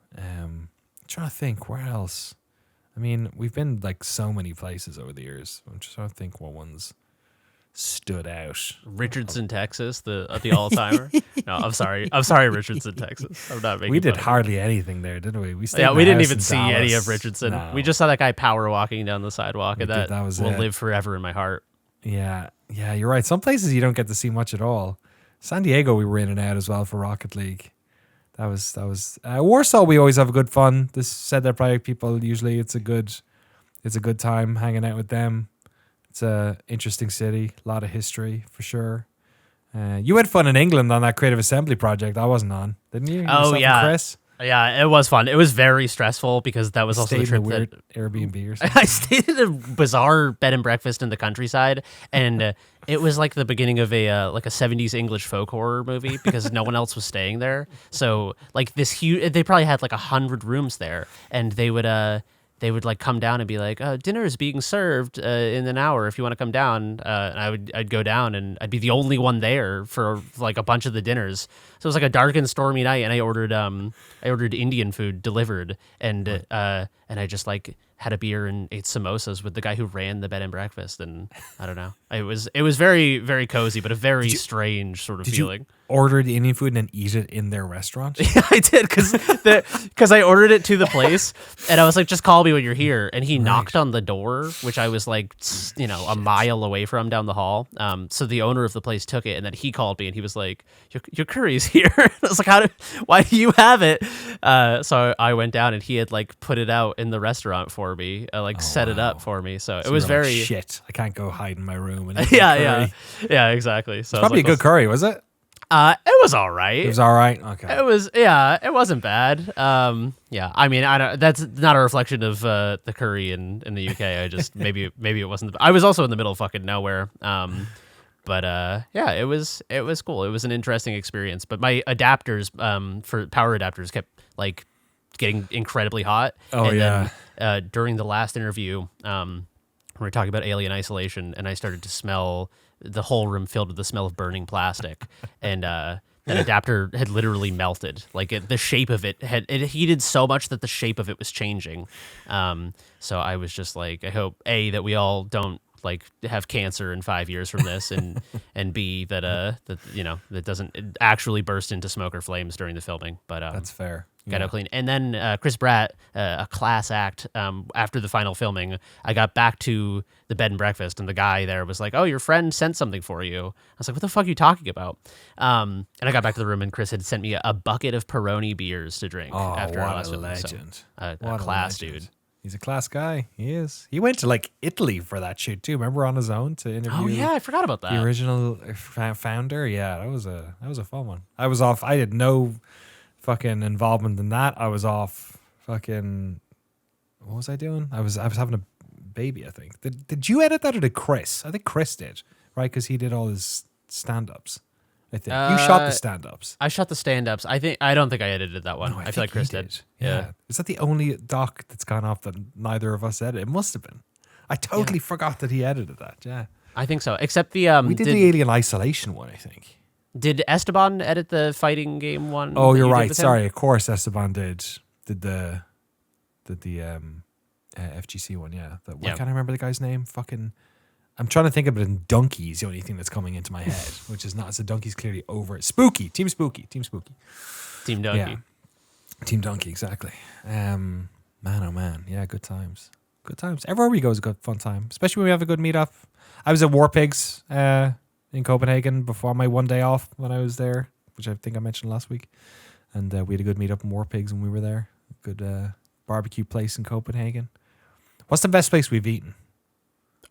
Trying to think, where else? I mean, we've been like so many places over the years. I'm just trying to think what ones stood out. Richardson, Texas, the all-timer. No, I'm sorry, Richardson, Texas. I'm not making. We did hardly anything there, didn't we? We didn't even see any of Richardson. No. We just saw that guy power walking down the sidewalk, and that will live forever in my heart. Yeah, you're right. Some places you don't get to see much at all. San Diego, we were in and out as well for Rocket League. That was Warsaw. We always have a good fun. This said that probably people usually it's a good time hanging out with them. It's a interesting city, a lot of history for sure. You had fun in England on that Creative Assembly project I wasn't on, didn't you? Oh, yeah. Chris? Yeah, it was fun. It was very stressful because that was also the trip that Airbnb or something. I stayed at a bizarre bed and breakfast in the countryside, and it was like the beginning of a like a 70s English folk horror movie because no one else was staying there. So like this huge, they probably had like 100 rooms there, and they would like come down and be like, dinner is being served in an hour if you want to come down. And I'd go down and I'd be the only one there for like a bunch of the dinners. So it was like a dark and stormy night, and I ordered Indian food delivered, and I just like had a beer and ate samosas with the guy who ran the bed and breakfast. And I don't know, it was very, very cozy, but a very strange sort of feeling. You order the Indian food and then eat it in their restaurant? Yeah, I did because I ordered it to the place, and I was like, just call me when you're here. And he knocked on the door, which I was like, a mile away from down the hall. So the owner of the place took it, and then he called me, and he was like, your curry's here. I was like, why do you have it? So I went down, and he had like put it out in the restaurant for me, set it up for me. So it was very like, shit. I can't go hide in my room. And yeah, exactly. So it's probably a good curry, was it? It was all right. It was all right. Okay. It wasn't bad. I mean, I don't. That's not a reflection of the curry in the UK. I just maybe it wasn't. I was also in the middle of fucking nowhere. But it was cool. It was an interesting experience. But my adapters, for power adapters, kept like getting incredibly hot. Oh, and yeah. Then, during the last interview, we were talking about alien isolation, and I started to smell the whole room filled with the smell of burning plastic, and that adapter had literally melted. Like the shape of it heated so much that the shape of it was changing. So I was just like, I hope that we all don't like have cancer in 5 years from this, and B, that that doesn't actually burst into smoke or flames during the filming. But that's fair. Got out clean. And then Chris Bratt, a class act, after the final filming, I got back to the bed and breakfast, and the guy there was like, "Oh, your friend sent something for you." I was like, "What the fuck are you talking about?" And I got back to the room, and Chris had sent me a bucket of Peroni beers to drink after our last film. Legend. So, a class dude. He's a class guy. He is. He went to like Italy for that shit too. Remember, on his own to interview. Oh yeah, I forgot about that. The original founder. Yeah, that was a fun one. I was off. I had no fucking involvement in that. I was off fucking. What was I doing? I was having a baby. I think. Did you edit that or did Chris? I think Chris did. Right, because he did all his stand-ups. I think you shot the stand-ups. I shot the stand-ups. I don't think I edited that one. No, I feel like Chris did. Yeah. Is that the only doc that's gone off that neither of us edited? It must have been. I totally forgot that he edited that. Yeah. I think so. Except the we did the Alien Isolation one, I think. Did Esteban edit the fighting game one? Oh, you're right. Sorry, of course Esteban did the FGC one. Yeah. I can't remember the guy's name. Fucking. I'm trying to think of it in Donkey's the only thing that's coming into my head, which is not. So Donkey's clearly over it. Spooky. Team Spooky. Team Donkey. Yeah. Team Donkey, exactly. Man, oh man. Yeah, good times. Good times. Everywhere we go is a good fun time, especially when we have a good meetup. I was at War Pigs in Copenhagen before my one day off when I was there, which I think I mentioned last week. And we had a good meetup in War Pigs when we were there. Good barbecue place in Copenhagen. What's the best place we've eaten?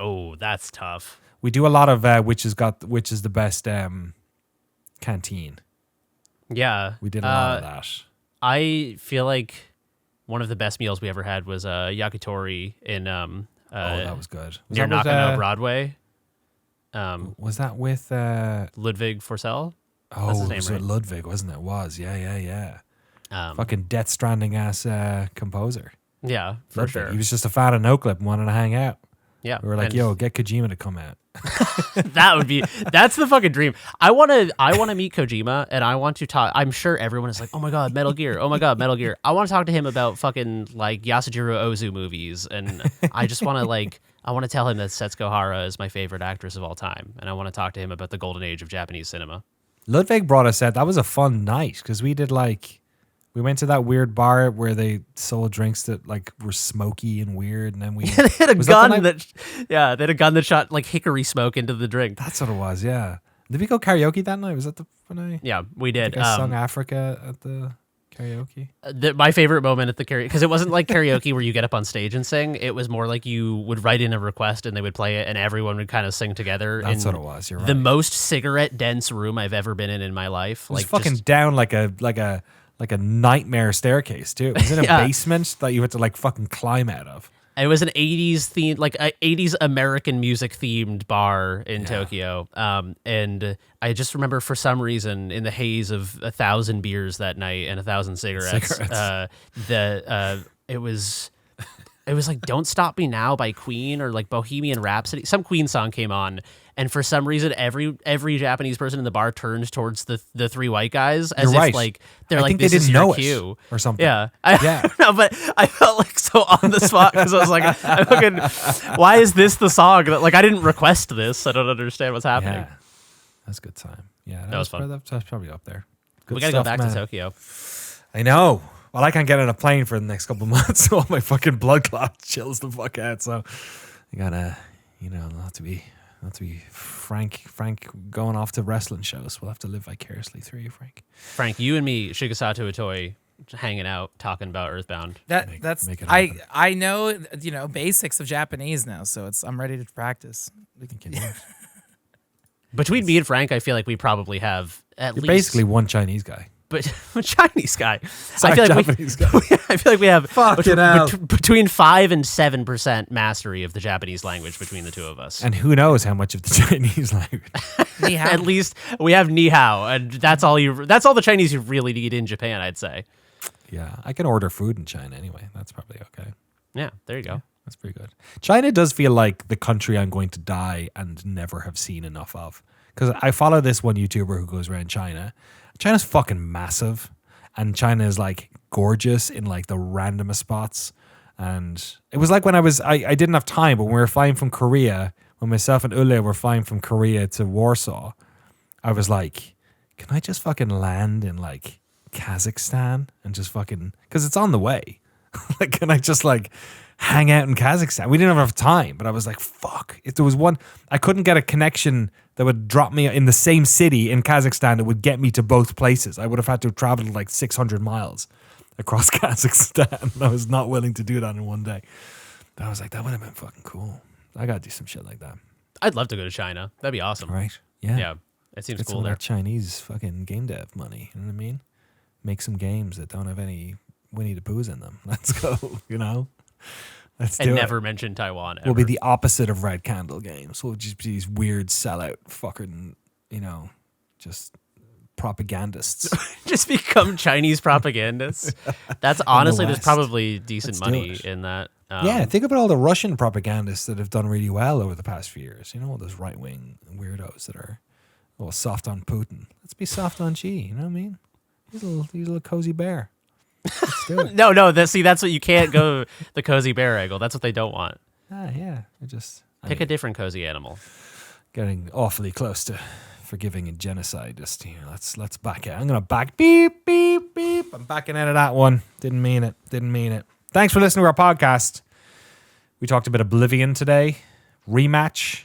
Oh, that's tough. We do a lot of which is the best canteen. Yeah. We did a lot of that. I feel like one of the best meals we ever had was yakitori in that was good. Near Nakano Broadway. Was that with Ludwig Forsell? Oh, that's his name, was right? it Ludwig, wasn't it? It was. Yeah. Fucking Death Stranding ass composer. Yeah, for Ludwig. sure. He was just a fan of Noclip and wanted to hang out. Yeah. We were like, yo, get Kojima to come out. That's the fucking dream. I want to meet Kojima, and I want to talk. I'm sure everyone is like, oh my God, Metal Gear. Oh my God, Metal Gear. I want to talk to him about fucking like Yasujiro Ozu movies. And I just want to I want to tell him that Setsuko Hara is my favorite actress of all time. And I want to talk to him about the golden age of Japanese cinema. Ludwig brought us out. That was a fun night because we did we went to that weird bar where they sold drinks that were smoky and weird, and then we they had a gun they had a gun that shot like hickory smoke into the drink. That's what it was. Yeah. Did we go karaoke that night? Was that the when I? Yeah, we did. I sung Africa at the karaoke. My favorite moment at the karaoke, because it wasn't like karaoke where you get up on stage and sing. It was more like you would write in a request and they would play it, and everyone would kind of sing together. That's what it was. You're right. The most cigarette dense room I've ever been in my life. It was fucking down like a nightmare staircase too. It was in a basement that you had to fucking climb out of. It was an 80s themed, 80s American music themed bar in Tokyo. And I just remember for some reason in the haze of 1,000 beers that night and 1,000 cigarettes. It was like Don't Stop Me Now by Queen or Bohemian Rhapsody. Some Queen song came on. And for some reason, every Japanese person in the bar turned towards the three white guys as You're if right. They're I like, think this they is didn't your know cue or something. Yeah, I don't know, but I felt so on the spot because I was like, why is this the song? I didn't request this. I don't understand what's happening. Yeah, that's a good time. Yeah, that was fun. That's probably up there. Good we gotta stuff, go back man. to Tokyo. I know. Well, I can't get on a plane for the next couple of months, so all my fucking blood clot chills the fuck out. So I gotta, not to be Frank going off to wrestling shows. We'll have to live vicariously through you, Frank. Frank, you and me, Shigesato Itoi, hanging out, talking about Earthbound. Make it happen. I know basics of Japanese now, so I'm ready to practice. Between me and Frank, I feel like we probably have at You're least basically one Chinese guy. But Chinese guy. Sorry, I feel like Japanese guy. I feel like we have hell. between 5 and 7% mastery of the Japanese language between the two of us. And who knows how much of the Chinese language. At least we have ni hao, and that's all the Chinese you really need in Japan, I'd say. Yeah, I can order food in China anyway. That's probably okay. Yeah, there you go. Yeah, that's pretty good. China does feel like the country I'm going to die and never have seen enough of. Because I follow this one YouTuber who goes around China. China's fucking massive, and China is gorgeous in the randomest spots. And it was when I didn't have time, but when we were flying from Korea, when myself and Ule were flying from Korea to Warsaw, I was like, can I just fucking land in like Kazakhstan and just fucking, because it's on the way. Like, can I just like hang out in Kazakhstan? We didn't have enough time, but I was like, fuck. If there was one, I couldn't get a connection that would drop me in the same city in Kazakhstan that would get me to both places. I would have had to have traveled like 600 miles across Kazakhstan. I was not willing to do that in one day. But I was like, that would have been fucking cool. I got to do some shit like that. I'd love to go to China. That'd be awesome. Right? Yeah. Yeah. It seems Get cool some of there. that Chinese fucking game dev money. You know what I mean? Make some games that don't have any Winnie the Poohs in them. Let's go, you know? Let's do And it. never mention Taiwan ever. We'll be the opposite of Red Candle games. We'll just be these weird sellout fucking, you know, just propagandists. Just become Chinese propagandists. That's honestly, there's West. probably decent Let's do money it. in that. Yeah, think about all the Russian propagandists that have done really well over the past few years. You know, all those right-wing weirdos that are soft on Putin. Let's be soft on Xi. You know what I mean? He's a little cozy bear. Let's do it. No, that's what you can't go the cozy bear angle. That's what they don't want. Yeah. Pick a different cozy animal. Getting awfully close to forgiving a genocide. Just let's back it. I'm gonna back beep beep beep. I'm backing out of that one. Didn't mean it. Thanks for listening to our podcast. We talked about Oblivion today, Rematch,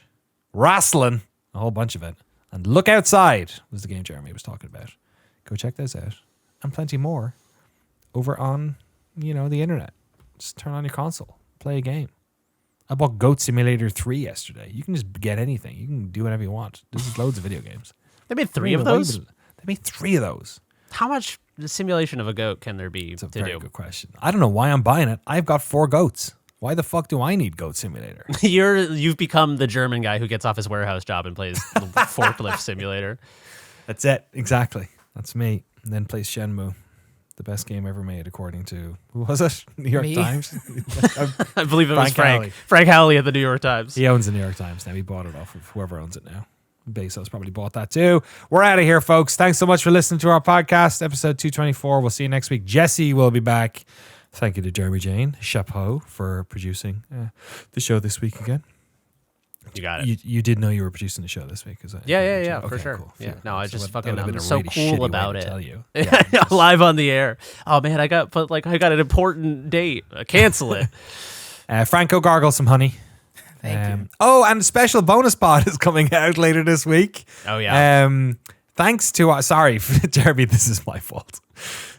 wrestling, a whole bunch of it, and Look Outside was the game Jeremy was talking about. Go check those out, and plenty more over on the internet. Just turn on your console, play a game. I bought Goat Simulator 3 yesterday. You can just get anything. You can do whatever you want. There's loads of video games. They made 3 of those? They made 3 of those. How much simulation of a goat can there be It's a to very do? good question. I don't know why I'm buying it. I've got 4 goats. Why the fuck do I need Goat Simulator? You've become the German guy who gets off his warehouse job and plays the forklift simulator. That's it. Exactly. That's me. And then plays Shenmue. The best game ever made, according to, who was it? New York Me? Times? I believe it was Frank Howley. Frank Howley at the New York Times. He owns the New York Times now. He bought it off of whoever owns it now. Bezos probably bought that too. We're out of here, folks. Thanks so much for listening to our podcast, episode 224. We'll see you next week. Jesse will be back. Thank you to Jeremy Jane, chapeau, for producing the show this week again. You got it. You did know you were producing the show this week, is that? Yeah, Okay, for sure. cool. Yeah. Phew. No, I So just that would have been I'm a so really shitty cool way about to it. tell you. Live on the air. Oh man, I got an important date. Cancel it. Franco gargle some honey. Thank you. Oh, and a special bonus pod is coming out later this week. Oh yeah. Thanks to sorry, Jeremy, this is my fault.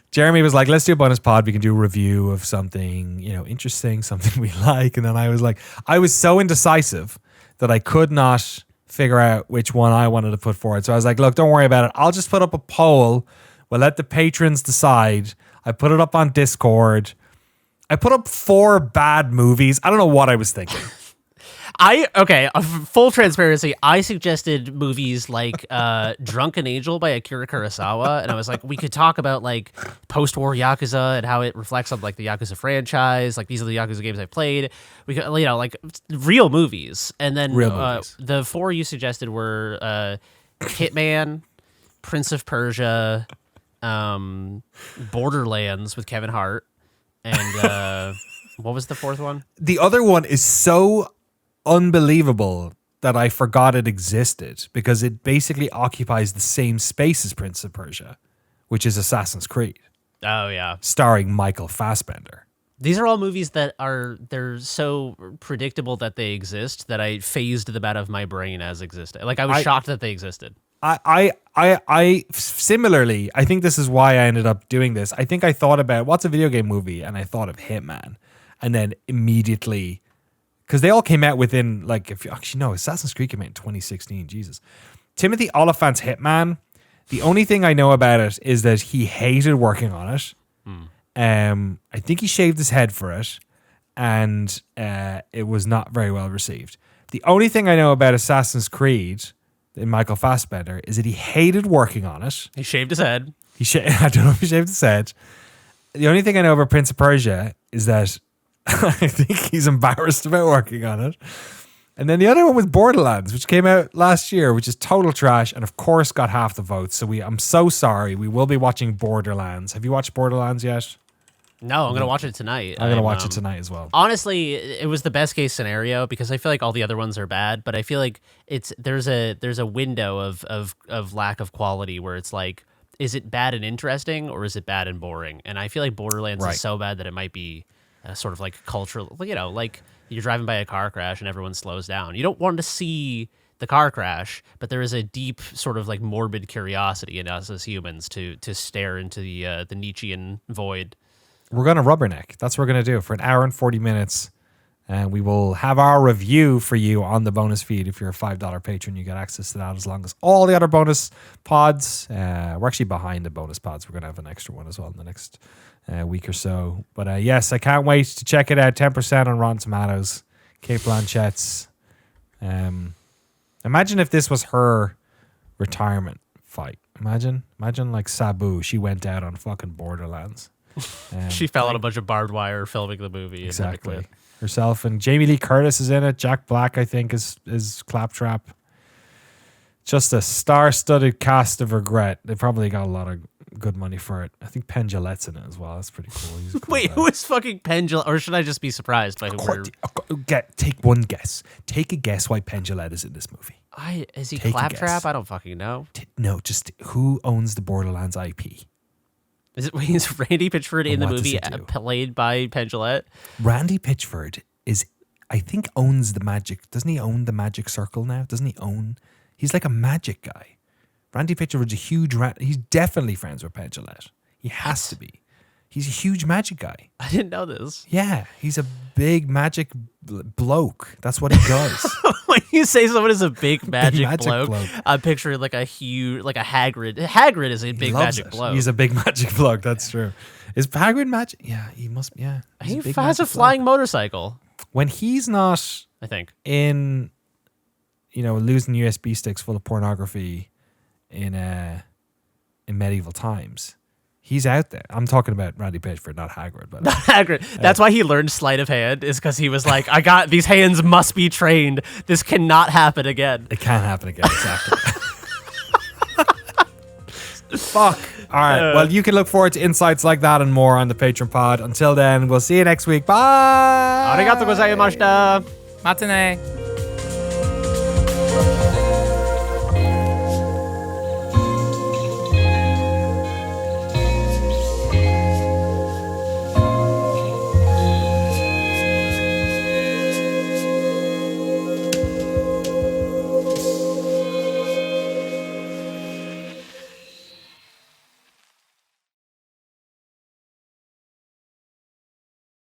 Jeremy was like, let's do a bonus pod. We can do a review of something, interesting, something we like. And then I was like, I was so indecisive that I could not figure out which one I wanted to put forward. So I was like, look, don't worry about it. I'll just put up a poll. We'll let the patrons decide. I put it up on Discord. I put up 4 bad movies. I don't know what I was thinking. Full transparency, I suggested movies like Drunken Angel by Akira Kurosawa, and I was like, we could talk about like post-war Yakuza and how it reflects on like the Yakuza franchise, like these are the Yakuza games I played. We could, like real movies. And then the 4 you suggested were Hitman, Prince of Persia, Borderlands with Kevin Hart, and what was the 4th one? The other one is so unbelievable that I forgot it existed because it basically occupies the same space as Prince of Persia, which is Assassin's Creed, Oh yeah. starring Michael Fassbender. These are all movies that they're so predictable that they exist that I phased them out of my brain as existed. Like I was shocked that they existed. I similarly, I think this is why I ended up doing this. I think I thought about what's a video game movie, and I thought of Hitman, and then immediately, because they all came out within Assassin's Creed came out in 2016. Jesus, Timothy Oliphant's Hitman. The only thing I know about it is that he hated working on it. I think he shaved his head for it, and it was not very well received. The only thing I know about Assassin's Creed in Michael Fassbender is that he hated working on it. He shaved his head. I don't know if he shaved his head. The only thing I know about Prince of Persia is that I think he's embarrassed about working on it. And then the other one was Borderlands, which came out last year, which is total trash, and of course got half the votes. So I'm so sorry. We will be watching Borderlands. Have you watched Borderlands yet? No, I'm gonna watch it tonight. I'm gonna watch it tonight as well. Honestly, it was the best case scenario because I feel like all the other ones are bad, but I feel like there's a window of lack of quality where it's like, is it bad and interesting or is it bad and boring? And I feel like Borderlands is so bad that it might be sort of like cultural. You know, like you're driving by a car crash and everyone slows down. You don't want to see the car crash, but there is a deep sort of like morbid curiosity in us as humans to stare into the Nietzschean void. We're going to rubberneck. That's what we're going to do for an hour and 40 minutes. And we will have our review for you on the bonus feed. If you're a $5 patron, you get access to that as long as all the other bonus pods. We're actually behind the bonus pods. We're going to have an extra one as well in the next week or so. But yes, I can't wait to check it out. 10% on Rotten Tomatoes. Kate Blanchett's. Imagine if this was her retirement fight. Imagine like Sabu. She went out on fucking Borderlands. She fell on a bunch of barbed wire filming the movie. Exactly. Herself and Jamie Lee Curtis is in it. Jack Black, I think, is Claptrap. Just a star-studded cast of regret. They probably got a lot of good money for it. I think Penn Jillette's in it as well. That's pretty cool. He's a cool Wait, guy. who is fucking Penn Jillette? Or should I just be surprised by who we're... Take one guess. Take a guess why Penn Jillette is in this movie. Is he Take a Claptrap? guess. I don't fucking know. No, just who owns the Borderlands IP? Is Randy Pitchford in the movie played by Penn Jillette? Randy Pitchford I think owns the magic. Doesn't he own the magic circle now? Doesn't he own? He's like a magic guy. Randy Pitchford's a huge. He's definitely friends with Penn Jillette. He has to be. He's a huge magic guy. I didn't know this. Yeah, he's a big magic bloke. That's what he does. When you say someone is a big magic bloke, I'm picturing like a Hagrid. Hagrid is a big magic bloke. He's a big magic bloke. That's true. Is Hagrid magic? Yeah, he must. Yeah, he has a flying motorcycle. When he's not, I think, in, losing USB sticks full of pornography in medieval times. He's out there. I'm talking about Randy Pitchford, not Hagrid. But Hagrid. That's why he learned sleight of hand, is because he was like, I got these hands must be trained. This cannot happen again. It can't happen again. Exactly. Fuck. All right. Well, you can look forward to insights like that and more on the Patreon pod. Until then, we'll see you next week. Bye. Arigatou gozaimashita. Matane.